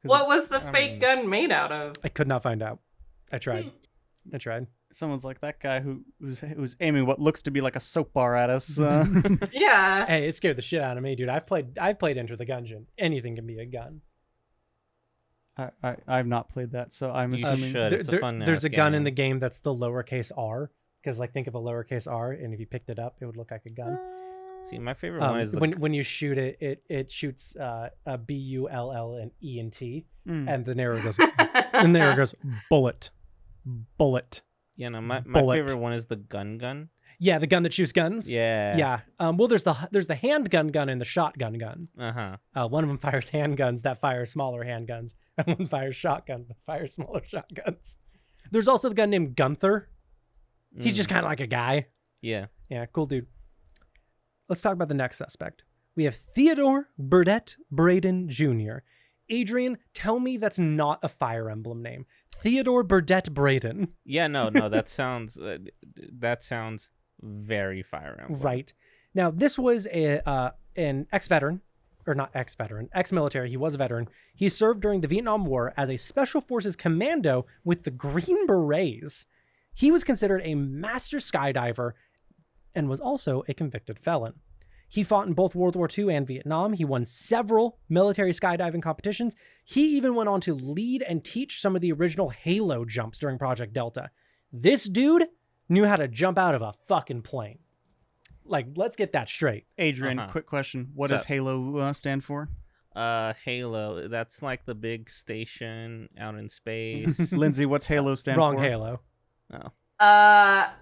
What was the fake gun made out of? I could not find out. I tried. Someone's like that guy who's aiming what looks to be like a soap bar at us. Yeah. Hey, it scared the shit out of me, dude. I've played Enter the Gungeon. Anything can be a gun. I've not played that, so I'm assuming it's a fun there's a gun in the game that's the lowercase r, because think of a lowercase r, and if you picked it up, it would look like a gun. See, my favorite one is when you shoot it shoots a BULL and ENT, and the arrow goes bullet. Yeah, no, my favorite one is the gun. Yeah, the gun that shoots guns. Yeah. Yeah. Well, there's the handgun gun and the shotgun gun. Uh-huh. One of them fires handguns that fire smaller handguns, and one fires shotguns that fire smaller shotguns. There's also the gun named Gunther. He's just kind of like a guy. Yeah. Yeah, cool dude. Let's talk about the next suspect. We have Theodore Burdett Braden Jr. Adrian, tell me that's not a Fire Emblem name. Theodore Burdett Braden. Yeah, no, that sounds very Fire Emblem. Right. Now, this was an ex-veteran, or not ex-veteran, ex-military. He was a veteran. He served during the Vietnam War as a Special Forces commando with the Green Berets. He was considered a master skydiver and was also a convicted felon. He fought in both World War II and Vietnam. He won several military skydiving competitions. He even went on to lead and teach some of the original Halo jumps during Project Delta. This dude knew how to jump out of a fucking plane. Like, let's get that straight. Adrian, quick question. What does Halo stand for? Halo. That's like the big station out in space. Lindsay, what's Halo stand Wrong for? Halo. Oh.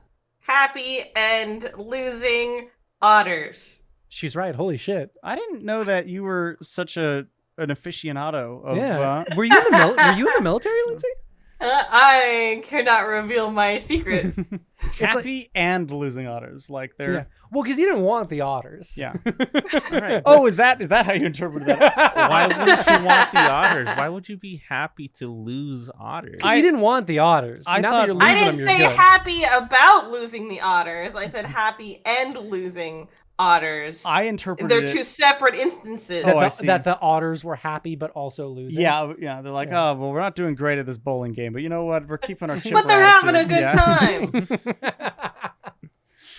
Happy and losing otters. She's right. Holy shit. I didn't know that you were such an aficionado of... Yeah. Were you in the military, Lindsay? I cannot reveal my secret. Happy and losing otters. Like they're... Yeah. Well, because he didn't want the otters. Yeah. Right. Oh, is that how you interpreted that? Why wouldn't you want the otters? Why would you be happy to lose otters? He didn't want the otters. I Now thought- that you're losing I didn't them, say you're good. happy about losing the otters. I said happy and losing otters. I interpreted They're it... two separate instances. Oh, I see. That the otters were happy but also losing. Yeah. They're like, Yeah. oh, well, we're not doing great at this bowling game, but you know what? We're keeping our chipper But they're having a attitude. good Yeah.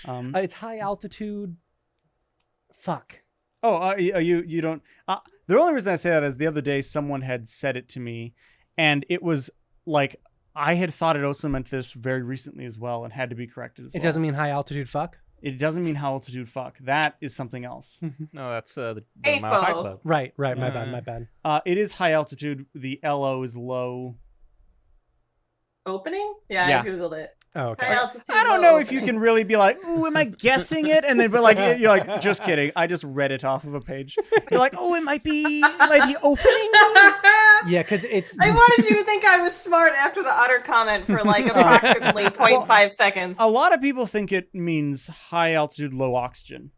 time. It's high altitude. Fuck. You don't... the only reason I say that is the other day someone had said it to me, and it was like, I had thought it also meant this very recently as well and had to be corrected as well. It doesn't mean high altitude fuck? It doesn't mean high altitude fuck. That is something else. No, that's the Eighth Mile High Bowl. Club. Right. My Yeah. bad. It is high altitude. The LO is low. Opening? Yeah, Yeah. I googled it. Oh, okay. High altitude, I don't low know if you opening. can really be like, ooh, am I guessing it? And then, but like, you're like, just kidding. I just read it off of a page. You're like, oh, it might be opening. Yeah, because it's... I wanted you to think I was smart after the otter comment for like approximately 0.5 seconds. A lot of people think it means high altitude, low oxygen.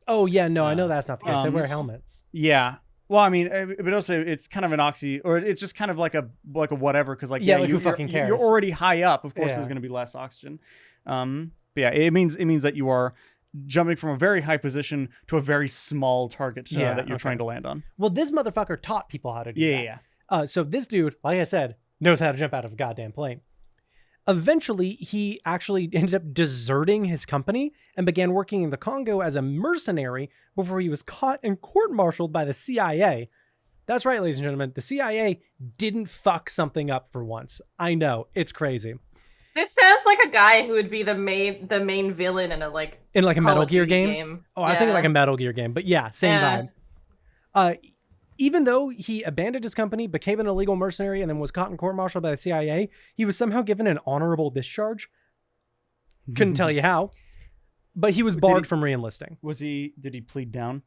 Oh, yeah, no, I know that's not the case. They wear helmets. Yeah. Well, I mean, but also it's kind of an or it's just kind of like a whatever, because like, Yeah, like, who fucking cares? You're already high up. Of course, Yeah. there's going to be less oxygen. But yeah, it means that you are jumping from a very high position to a very small target that you're trying to land on. Well, this motherfucker taught people how to do that. Yeah. So this dude, like I said, knows how to jump out of a goddamn plane. Eventually, he actually ended up deserting his company and began working in the Congo as a mercenary before he was caught and court-martialed by the CIA. That's right, ladies and gentlemen. The CIA didn't fuck something up for once. I know, it's crazy. This sounds like a guy who would be the main villain in a like In like a Metal Call of Gear Duty game? Oh, I was thinking like a Metal Gear game, but yeah, same Yeah. vibe. Even though he abandoned his company, became an illegal mercenary, and then was caught and court-martialed by the CIA, he was somehow given an honorable discharge. Couldn't tell you how, but he was barred from re-enlisting. Did he plead down?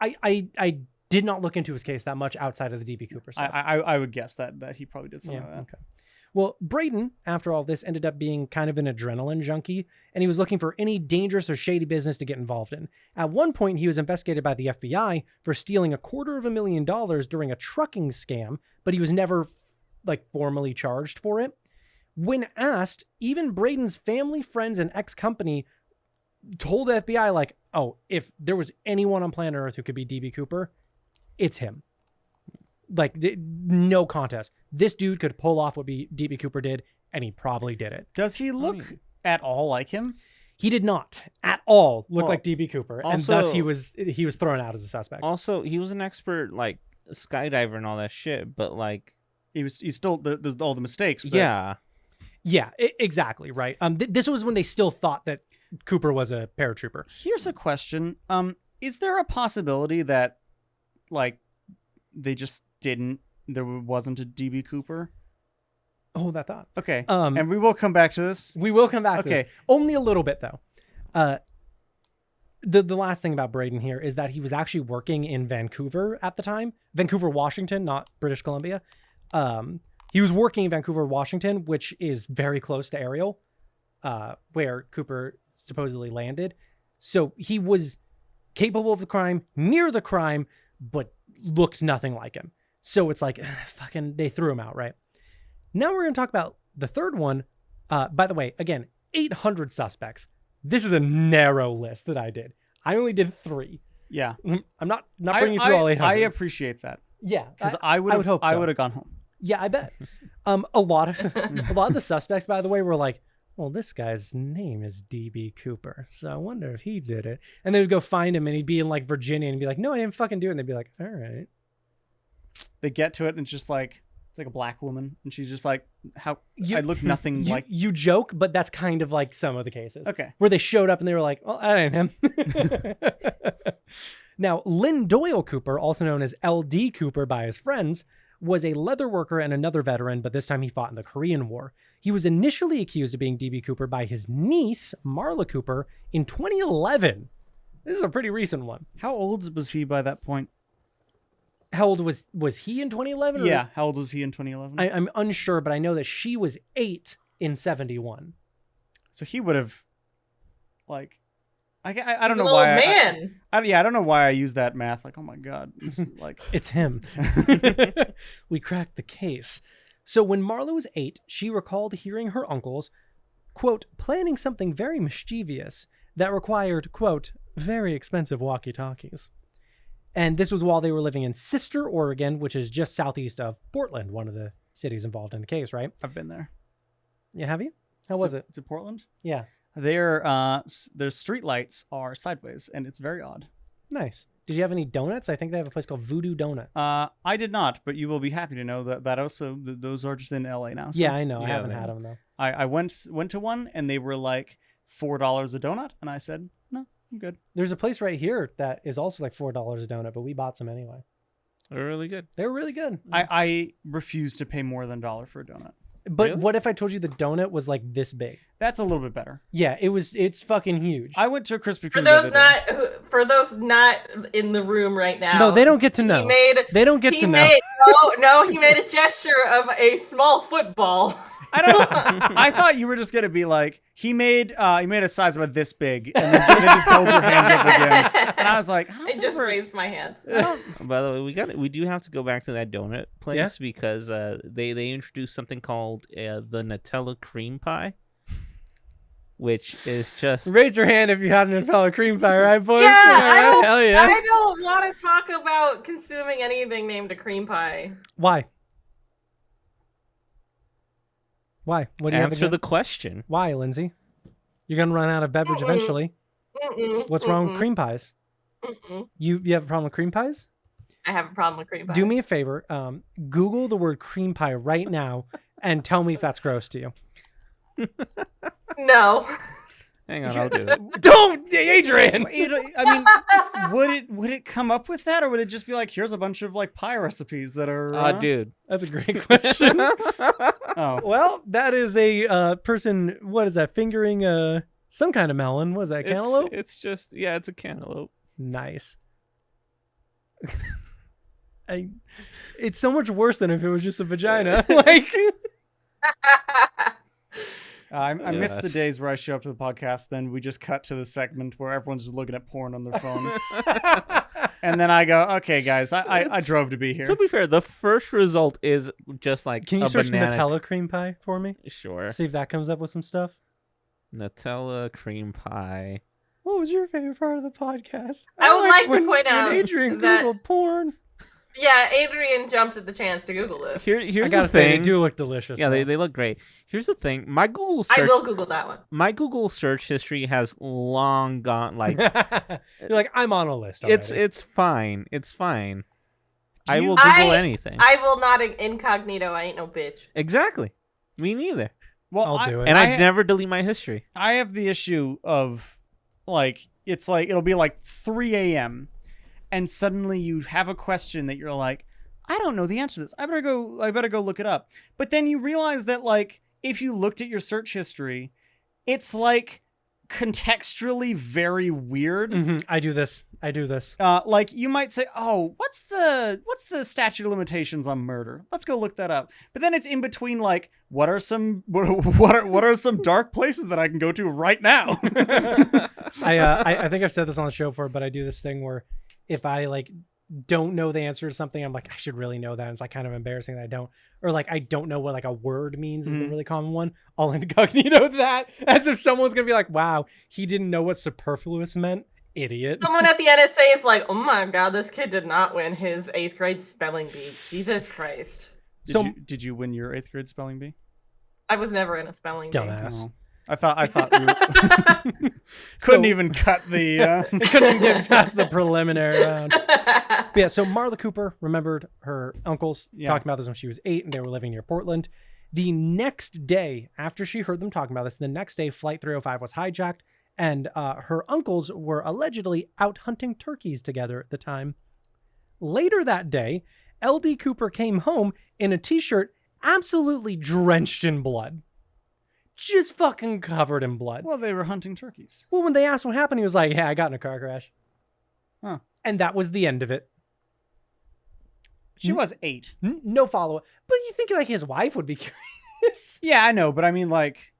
I did not look into his case that much outside of the DB Cooper stuff. I would guess that he probably did something like that. Okay. Well, Braden, after all this, ended up being kind of an adrenaline junkie, and he was looking for any dangerous or shady business to get involved in. At one point, he was investigated by the FBI for stealing $250,000 during a trucking scam, but he was never, like, formally charged for it. When asked, even Braden's family, friends, and ex-company told the FBI, like, oh, if there was anyone on planet Earth who could be DB Cooper, it's him. Like, no contest. This dude could pull off what DB Cooper did, and he probably did it. Does he look at all like him? He did not at all look Well, like DB Cooper, and also- thus he was thrown out as a suspect. Also, he was an expert, like, skydiver and all that shit, but, like... He's still all the mistakes. Yeah, exactly, right. This was when they still thought that Cooper was a paratrooper. Here's a question. Is there a possibility that, like, they just there wasn't a DB Cooper? Hold that thought. Okay. And we will come back to this. We will come back to Okay. this. Only a little bit, though. The last thing about Braden here is that he was actually working in Vancouver at the time. Vancouver, Washington, not British Columbia. He was working in Vancouver, Washington, which is very close to Ariel, where Cooper supposedly landed. So he was capable of the crime, near the crime, but looked nothing like him. So it's like, fucking, they threw him out, right? Now we're going to talk about the third one. By the way, again, 800 suspects. This is a narrow list that I did. I only did 3. Yeah. I'm not bringing you through all 800. I appreciate that. Yeah. Because I would hope so. I would have gone home. Yeah, I bet. A lot of the suspects, by the way, were like, well, this guy's name is DB Cooper, so I wonder if he did it. And they would go find him, and he'd be in like Virginia, and he'd be like, no, I didn't fucking do it. And they'd be like, all right. They get to it, and it's just like, it's like a black woman, and she's just like, I look nothing like. You joke, but that's kind of like some of the cases. Okay. Where they showed up and they were like, well, that ain't him. Now, Lynn Doyle Cooper, also known as LD Cooper by his friends, was a leather worker and another veteran, but this time he fought in the Korean War. He was initially accused of being DB Cooper by his niece, Marla Cooper, in 2011. This is a pretty recent one. How old was he by that point? How old was he in 2011? Yeah, how old was he in 2011? I'm unsure, but I know that she was 8 in 71. So he would have, like, I don't know He's an why. old man. I don't know why I use that math. Like, oh my god, it's like It's him. We cracked the case. So when Marla was 8, she recalled hearing her uncles, quote, planning something very mischievous that required, quote, very expensive walkie-talkies. And this was while they were living in Sister, Oregon, which is just southeast of Portland, one of the cities involved in the case, right? I've been there. Yeah, have you? How was it? To Portland? Yeah. Their street lights are sideways, and it's very odd. Nice. Did you have any donuts? I think they have a place called Voodoo Donuts. I did not, but you will be happy to know that also those are just in LA now. So yeah, I know. I yeah, haven't they- had them though. I went to one, and they were like $4 a donut, and I said, no, I'm good. There's a place right here that is also like $4 a donut, but we bought some anyway. They're really good. They were really good. I refuse to pay more than $1 for a donut. But Really? what if I told you the donut was like this big? That's a little bit better. Yeah, it's fucking huge. I went to a Krispy Kreme. For the those other day. for those not in the room right now. No, they don't get to know. They don't get to know. He made a gesture of a small football. I thought you were just gonna be like, he made a size about this big, and then just held your hand up again. And I was like, I just raised my hands. By the way, we do have to go back to that donut place Yeah? because they introduced something called the Nutella cream pie, which is just Raise your hand if you had an Nutella cream pie, right, boys? Yeah, All right, hell yeah. I don't want to talk about consuming anything named a cream pie. Why? Why? What do you answer have the question. Why, Lindsay? You're gonna run out of beverage eventually. What's wrong with cream pies? You have a problem with cream pies? I have a problem with cream pie. Do me a favor. Google the word cream pie right now and tell me if that's gross to you. No. Hang on, I'll do it. Don't, Adrian. I mean, would it come up with that, or would it just be like, here's a bunch of like pie recipes that are? Dude. That's a great question. Oh, Well, that is a person. What is that? Fingering some kind of melon. Was that cantaloupe? It's just it's a cantaloupe. Nice. It's so much worse than if it was just a vagina. Like, I miss the days where I show up to the podcast, then we just cut to the segment where everyone's just looking at porn on their phone, and then I go, okay, guys, I drove to be here. To be fair, the first result is just like can you a search banana. Nutella cream pie for me? Sure. See if that comes up with some stuff. Nutella cream pie. What was your favorite part of the podcast? I would like to when point out when Adrian that- Googled porn. Yeah, Adrian jumped at the chance to Google this. Here's I gotta the say, thing. they do look delicious. Yeah, though. they look great. Here's the thing. My Google I search will Google that one. my Google search history has long gone like You're like, I'm on a list. it's already. fine. It's fine. I you- will Google anything. I will not incognito. I ain't no bitch. Exactly. Me neither. Well, I'll do it. And I I'd never delete my history. I have the issue of like, it's like it'll be like 3 a.m. and suddenly you have a question that you're like, I don't know the answer to this. I better go look it up. But then you realize that, like, if you looked at your search history, it's like contextually very weird. Mm-hmm. I do this. Like you might say, "Oh, what's the statute of limitations on murder? Let's go look that up." But then it's in between, like, what are some dark places that I can go to right now? I think I've said this on the show before, but I do this thing where if I like don't know the answer to something, I'm like, I should really know that. And it's like kind of embarrassing that I don't, or like I don't know what like a word means is the really common one. I'll incognito that as if someone's gonna be like, wow, he didn't know what superfluous meant. Idiot. Someone at the NSA is like, oh my god, this kid did not win his 8th grade spelling bee. Jesus Christ. Did you win your 8th grade spelling bee? I was never in a spelling bee. Dumbass. No. I thought we couldn't even cut the couldn't even get past the preliminary round. But yeah, so Marla Cooper remembered her uncles talking about this when she was 8 and they were living near Portland. The next day, after she heard them talking about this, the next day Flight 305 was hijacked and her uncles were allegedly out hunting turkeys together at the time. Later that day, LD Cooper came home in a t-shirt absolutely drenched in blood. Just fucking covered in blood. Well, they were hunting turkeys. Well, when they asked what happened, he was like, yeah, I got in a car crash. Huh. And that was the end of it. She was 8. No follow-up. But you think like his wife would be curious. Yeah, I know. But I mean, like,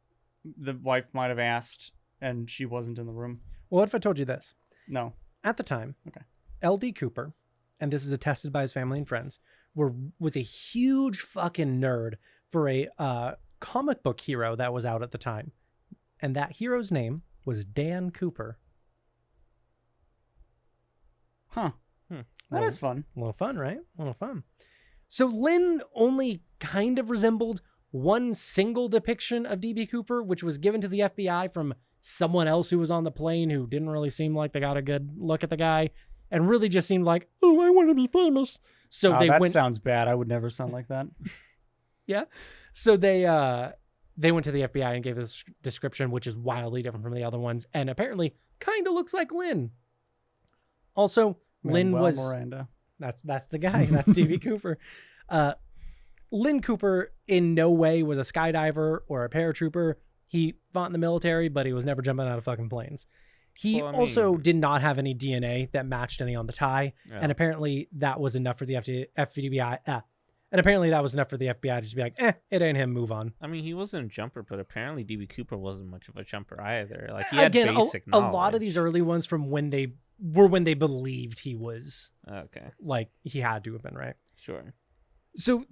the wife might have asked and she wasn't in the room. Well, what if I told you this? No. At the time, okay, LD Cooper, and this is attested by his family and friends, was a huge fucking nerd for a comic book hero that was out at the time. And that hero's name was Dan Cooper. Huh. That is fun. A little fun, right? A little fun. So Lynn only kind of resembled one single depiction of DB Cooper, which was given to the FBI from someone else who was on the plane who didn't really seem like they got a good look at the guy and really just seemed like, oh, I want to be famous. So that sounds bad. I would never sound like that. Yeah. So they went to the FBI and gave this description, which is wildly different from the other ones, and apparently kind of looks like Lynn. Also, Lynn was Miranda. That's the guy. That's DB Cooper. Lynn Cooper in no way was a skydiver or a paratrooper. He fought in the military, but he was never jumping out of fucking planes. He also did not have any DNA that matched any on the tie, and apparently that was enough for the FBI. And apparently that was enough for the FBI to just be like, it ain't him, move on. I mean, he wasn't a jumper, but apparently DB Cooper wasn't much of a jumper either. Like, he had basic knowledge. A lot of these early ones from when they believed he was. Okay. Like, he had to have been, right? Sure. So,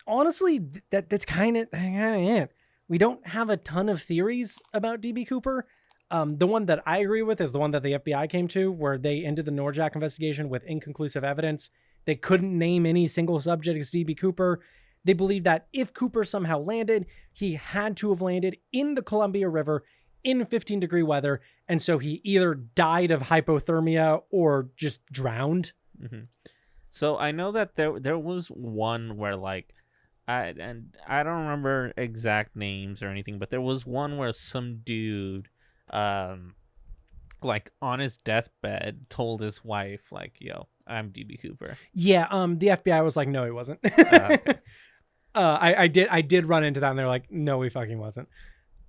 honestly, that's kind of it. We don't have a ton of theories about DB Cooper. The one that I agree with is the one that the FBI came to, where they ended the Norjack investigation with inconclusive evidence. They couldn't name any single subject as DB Cooper. They believed that if Cooper somehow landed, he had to have landed in the Columbia River in 15-degree weather, and so he either died of hypothermia or just drowned. Mm-hmm. So I know that there was one where, like, I don't remember exact names or anything, but there was one where some dude, like, on his deathbed told his wife, like, yo, I'm DB Cooper. Yeah, the FBI was like, no, he wasn't. Okay. I did run into that, and they're like, no, he fucking wasn't.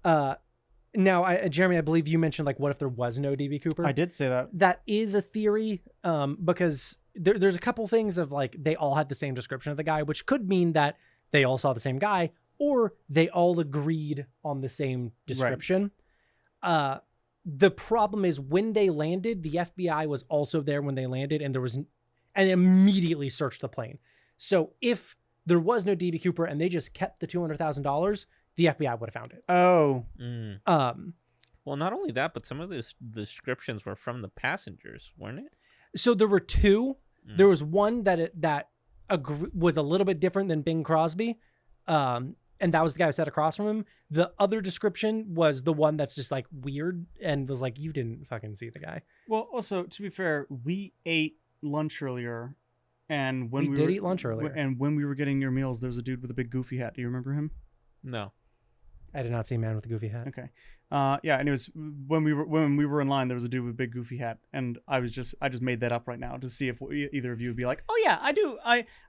Now, Jeremy, I believe you mentioned, like, what if there was no DB Cooper? I did say that. That is a theory, because there's a couple things of, like, they all had the same description of the guy, which could mean that they all saw the same guy, or they all agreed on the same description. Right. The problem is when they landed, the FBI was also there when they landed, and immediately searched the plane. So if there was no DB Cooper and they just kept the $200,000, the FBI would have found it. Oh. Well, not only that, but some of the descriptions were from the passengers, weren't it? So there were two. There was one that was a little bit different than Bing Crosby. And that was the guy who sat across from him. The other description was the one that's just like weird and was like, you didn't fucking see the guy. Well, also, to be fair, we ate lunch earlier. And when eat lunch earlier. And when we were getting your meals, there was a dude with a big goofy hat. Do you remember him? No. I did not see Man with a Goofy Hat. Okay. Yeah, and it was when we were in line. There was a dude with a big goofy hat, and I just made that up right now to see if either of you would be like, "Oh yeah, I do."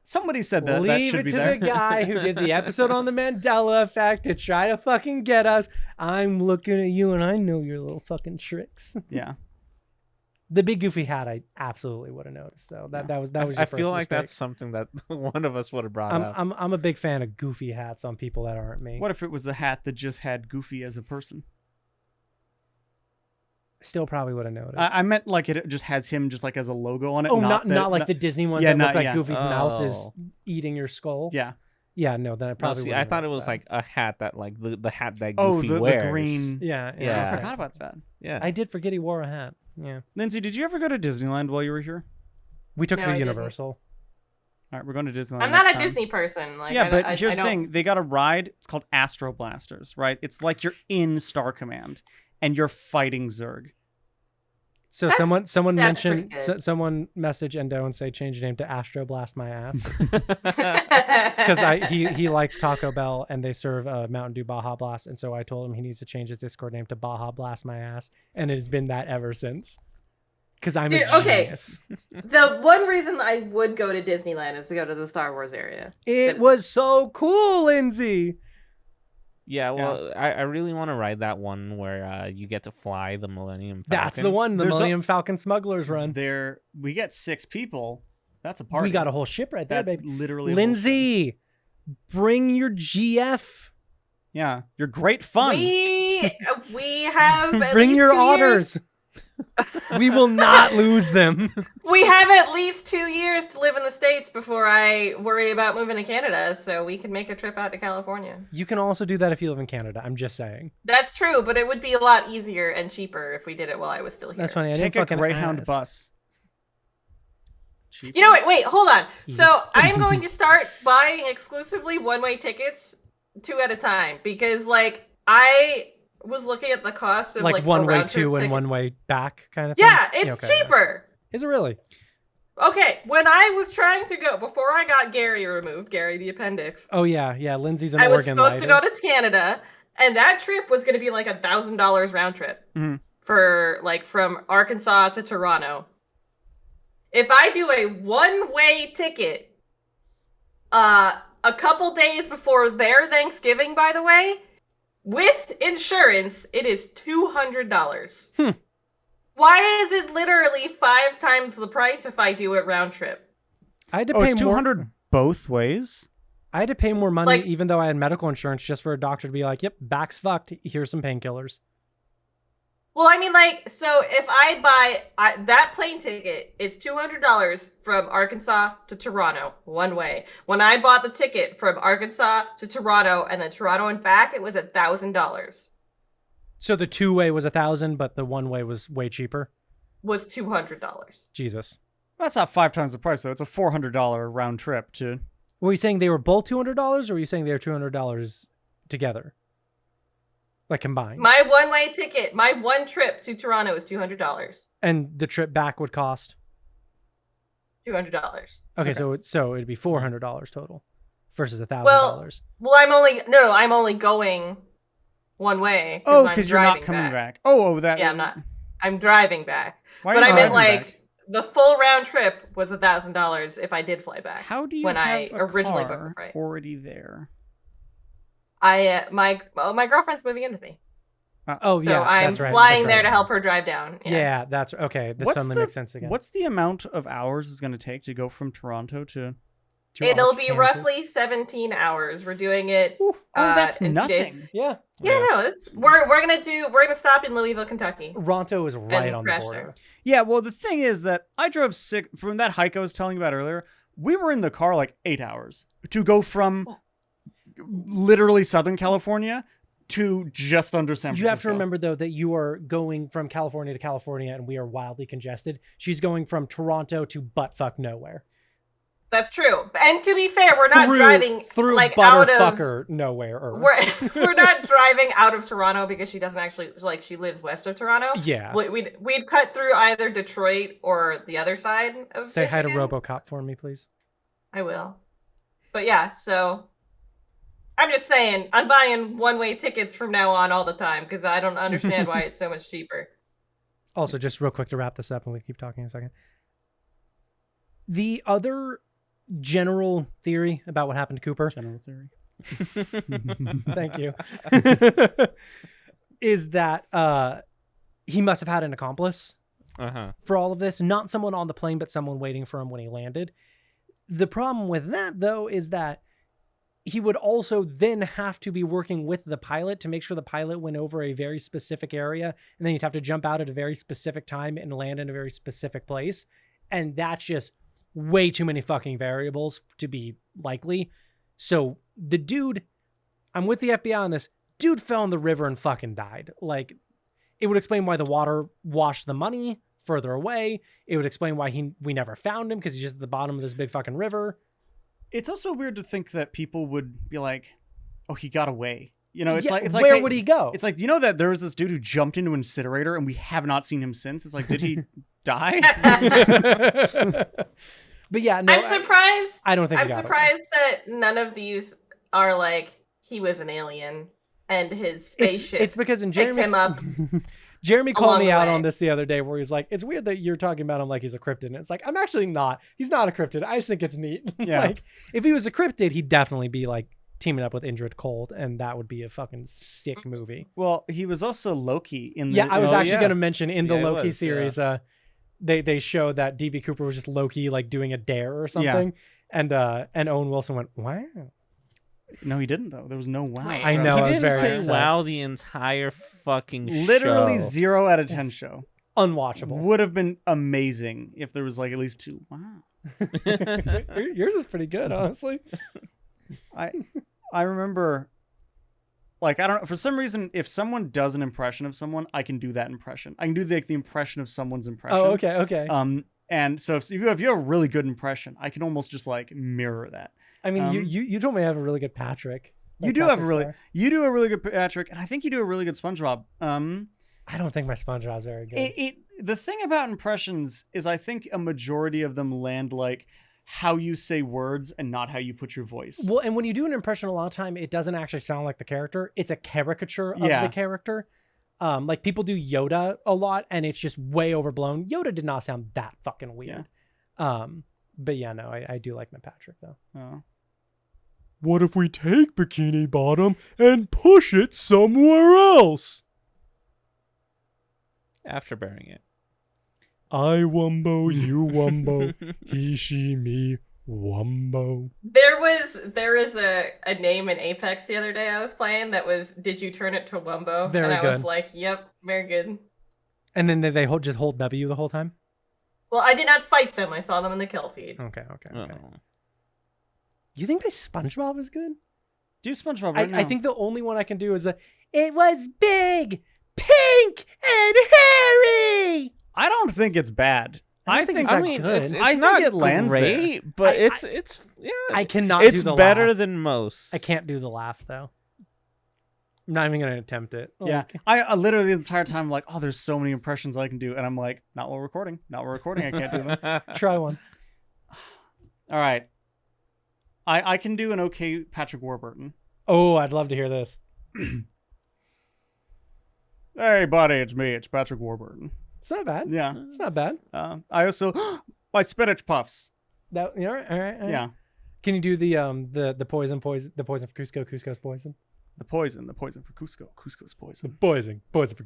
Somebody said that. Leave that should it be to there. the guy who did the episode on the Mandela Effect to try to fucking get us. I'm looking at you, and I know your little fucking tricks. Yeah. The big goofy hat, I absolutely would have noticed though. That was your I first feel like mistake. that's something that one of us would have brought up. I'm a big fan of goofy hats on people that aren't me. What if it was a hat that just had Goofy as a person? Still probably would have noticed. I meant like it just has him just like as a logo on it. Oh, not like the Disney ones that look like Goofy's mouth is eating your skull. Yeah. Yeah, no, then I probably. See, I thought it was like a hat that like the hat that Oh, Goofy the wears. green. Yeah. Yeah. I forgot about that. Yeah. I did forget he wore a hat. Yeah. Lindsay, did you ever go to Disneyland while you were here? We took No, the I didn't. Universal. All right, we're going to Disneyland. I'm not next a time. Disney person. Like, Yeah, but I here's the don't- thing: they got a ride. It's called Astro Blasters, right? It's like you're in Star Command and you're fighting Zurg. So That's- someone that's pretty mentioned good. Mm-hmm. someone messaged Endo and say change your name to Astro Blast my ass because he likes Taco Bell and they serve Mountain Dew Baja Blast, and so I told him he needs to change his Discord name to Baja Blast my ass, and it has been that ever since. Because I'm Dude, a okay. genius. The one reason I would go to Disneyland is to go to the Star Wars area. It was so cool, Lindsay. Yeah, well, I really want to ride that one where you get to fly the Millennium Falcon. That's the one, the There's Millennium Falcon Smugglers Run. There, we get 6 people. That's a party. We got a whole ship right there, That's baby. literally a whole ship. Lindsay, bring your GF. Yeah, you're great fun. We have at Bring least your 2 years. otters. We will not lose them. We have at least 2 years to live in the States before I worry about moving to Canada, so we can make a trip out to California. You can also do that if you live in Canada. I'm just saying. That's true, but it would be a lot easier and cheaper if we did it while I was still here. That's funny. I Take didn't a fucking Greyhound ask. bus. You know what? Wait, hold on. So Easy. I'm going to start buying exclusively one-way tickets 2 at a time because, like, I was looking at the cost of Like a one way round trip to and ticket. one way back kind of thing. Yeah, it's okay, yeah. cheaper. Is it really? Okay, when I was trying to go before I got Gary removed, Gary the appendix, Oh yeah. Lindsay's an I was Oregon supposed to lighter. go to Canada, and that trip was going to be like $1,000 round trip Mhm. for like from Arkansas to Toronto. If I do a one-way ticket, a couple days before their Thanksgiving, by the way, with insurance, it is $200. Why is it literally 5 times the price if I do it round trip? I had to Oh, pay it's more. 200 both ways? I had to pay more money, Like- even though I had medical insurance, just for a doctor to be like, "Yep, back's fucked. Here's some painkillers." Well, I mean, like, so if I buy that plane ticket, it's $200 from Arkansas to Toronto, one way. When I bought the ticket from Arkansas to Toronto and then Toronto and back, it was $1,000. So the 2-way was 1,000, but the 1-way was way cheaper. Was $200. Jesus. That's not 5 times the price, though. It's a $400 round trip to... Were you saying they were both $200, or were you saying they were $200 together, like combined? My one-way ticket, my one trip to Toronto is $200. And the trip back would cost. $200. Okay, so it'd be $400 total, versus $1,000. Well, I'm only going one way. Oh, I'm because you're not driving coming back. Oh, that... Yeah, I'm not. I'm driving back. Why are But you I meant driving like back? the full round trip was $1,000 if I did fly back. How do you when have I a originally car booked the flight? already there? My girlfriend's moving in with me, Oh, so yeah, I'm that's right. flying that's there right. to help her drive down. Yeah, that's okay. This suddenly makes sense again. What's the amount of hours it's going to take to go from Toronto to It'll be Arkansas? roughly 17 hours. We're doing it. Ooh, oh, that's in 2 days. nothing. Yeah. Yeah, no, we're gonna stop in Louisville, Kentucky. Ronto is right And on the crash border. there. Yeah, well, the thing is that I drove sick from that hike I was telling you about earlier. We were in the car like 8 hours to go from literally Southern California to just under San Francisco. You have to remember, though, that you are going from California to California, and we are wildly congested. She's going from Toronto to buttfuck nowhere. That's true. And to be fair, we're not driving through like out of butterfucker nowhere. we're not driving out of Toronto because she doesn't actually like she lives west of Toronto. Yeah. We'd cut through either Detroit or the other side of Say hi to Michigan. RoboCop for me, please. I will. But yeah, so I'm just saying, I'm buying one-way tickets from now on all the time because I don't understand why it's so much cheaper. Also, just real quick to wrap this up, and we keep talking a second. The other general theory about what happened to Cooper. General theory. Thank you. Is that he must have had an accomplice for all of this. Not someone on the plane, but someone waiting for him when he landed. The problem with that, though, is that he would also then have to be working with the pilot to make sure the pilot went over a very specific area, and then you'd have to jump out at a very specific time and land in a very specific place. And that's just way too many fucking variables to be likely. So the dude, I'm with the FBI on this, dude fell in the river and fucking died. Like, it would explain why the water washed the money further away. It would explain why we never found him because he's just at the bottom of this big fucking river. It's also weird to think that people would be like, "Oh, he got away." You know, it's like where hey, would he go? It's like, you know that there was this dude who jumped into an incinerator and we have not seen him since. It's like, did he die? But yeah, no, I'm surprised. I don't think I'm surprised that none of these are like he was an alien and his spaceship. It's because in picked him up. Jeremy called me out way. on this the other day where he's like, it's weird that you're talking about him like he's a cryptid. And it's like, I'm actually not. He's not a cryptid. I just think it's neat. Yeah. Like, if he was a cryptid, he'd definitely be like teaming up with Indrid Cold, and that would be a fucking sick movie. Well, he was also Loki in the... Yeah, I was actually going to mention in the Loki series, yeah. They showed that D.B. Cooper was just Loki, like doing a dare or something. Yeah. And Owen Wilson went, wow. No, he didn't, though. There was no wow. I know. He I was didn't very say upset. wow the entire fucking Literally show. 0 out of 10 show. Unwatchable. Would have been amazing if there was like at least 2. Wow. Yours is pretty good, honestly. I remember, like, I don't know, for some reason, if someone does an impression of someone, I can do that impression. I can do the impression of someone's impression. Oh, okay. And so if you have a really good impression, I can almost just like mirror that. I mean, you told me I have a really good Patrick. You do have a really good Patrick, and I think you do a really good SpongeBob. I don't think my SpongeBob's very good. The thing about impressions is I think a majority of them land like how you say words and not how you put your voice. Well, and when you do an impression a lot of time, it doesn't actually sound like the character. It's a caricature of the character. Like people do Yoda a lot and it's just way overblown. Yoda did not sound that fucking weird. Yeah. But yeah, no, I do like my Patrick though. Oh. What if we take Bikini Bottom and push it somewhere else? After burying it. I wumbo, you wumbo, he, she, me, wumbo. There was a name in Apex the other day I was playing that was, did you turn it to Wumbo? Very and I good. was like, yep, very good. And then they just hold W the whole time? Well, I did not fight them. I saw them in the kill feed. Okay. Oh. You think my SpongeBob is good? Do SpongeBob right now. I think the only one I can do is it was big, pink, and hairy. I don't think it's bad. I think it's I that mean, good. it's I think not it lands great, there. but I- it's yeah. I cannot It's do the better laugh. than most. I can't do the laugh though. I'm not even gonna attempt it. Yeah, I literally the entire time I'm like, oh, there's so many impressions I can do, and I'm like, not while recording. I can't do them. Try one. All right, I can do an okay Patrick Warburton. Oh, I'd love to hear this. Hey, buddy, it's me. It's Patrick Warburton. It's not bad. Yeah. It's not bad. I also my spinach puffs. That all right. Yeah. Can you do the poison for Cusco's poison? The poison for Cusco's poison. Poison for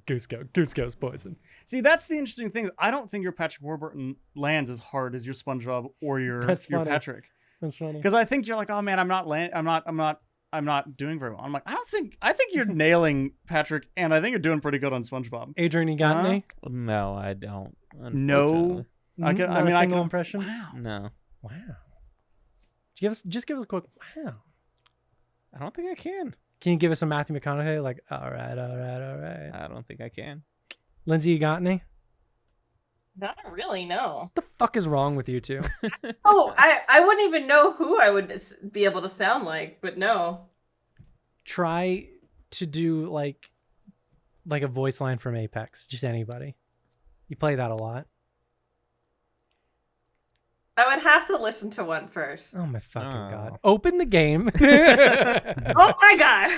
Cusco's poison. See, that's the interesting thing. I don't think your Patrick Warburton lands as hard as your SpongeBob or your funny. Patrick. That's funny. Because I think you're like, oh man, I'm not doing very well. I'm like, I think you're nailing Patrick, and I think you're doing pretty good on SpongeBob. Adrian, you got any? No, I don't. No. unfortunately. I Not a single can impression. Wow. No. Wow. Just give us a quick wow. I don't think I can. Can you give us a Matthew McConaughey? Like, all right. I don't think I can. Lindsay, you got any? Not really, no. What the fuck is wrong with you two? Oh, I wouldn't even know who I would be able to sound like, but no. Try to do like a voice line from Apex. Just anybody. You play that a lot. I would have to listen to one first. Oh my fucking Oh. god! Open the game. Oh my god.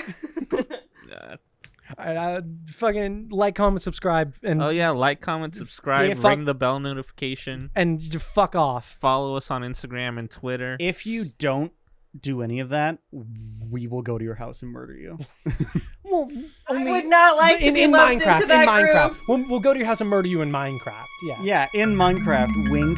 Fucking like, comment, subscribe, and Oh yeah, like, comment, subscribe, Yeah, fuck- ring the bell notification, and just fuck off. follow us on Instagram and Twitter. If you don't do any of that, we will go to your house and murder you. Well, I would not like to be in lumped Minecraft. into that In Minecraft, group. we'll go to your house and murder you in Minecraft. Yeah. Yeah, in Minecraft, wink.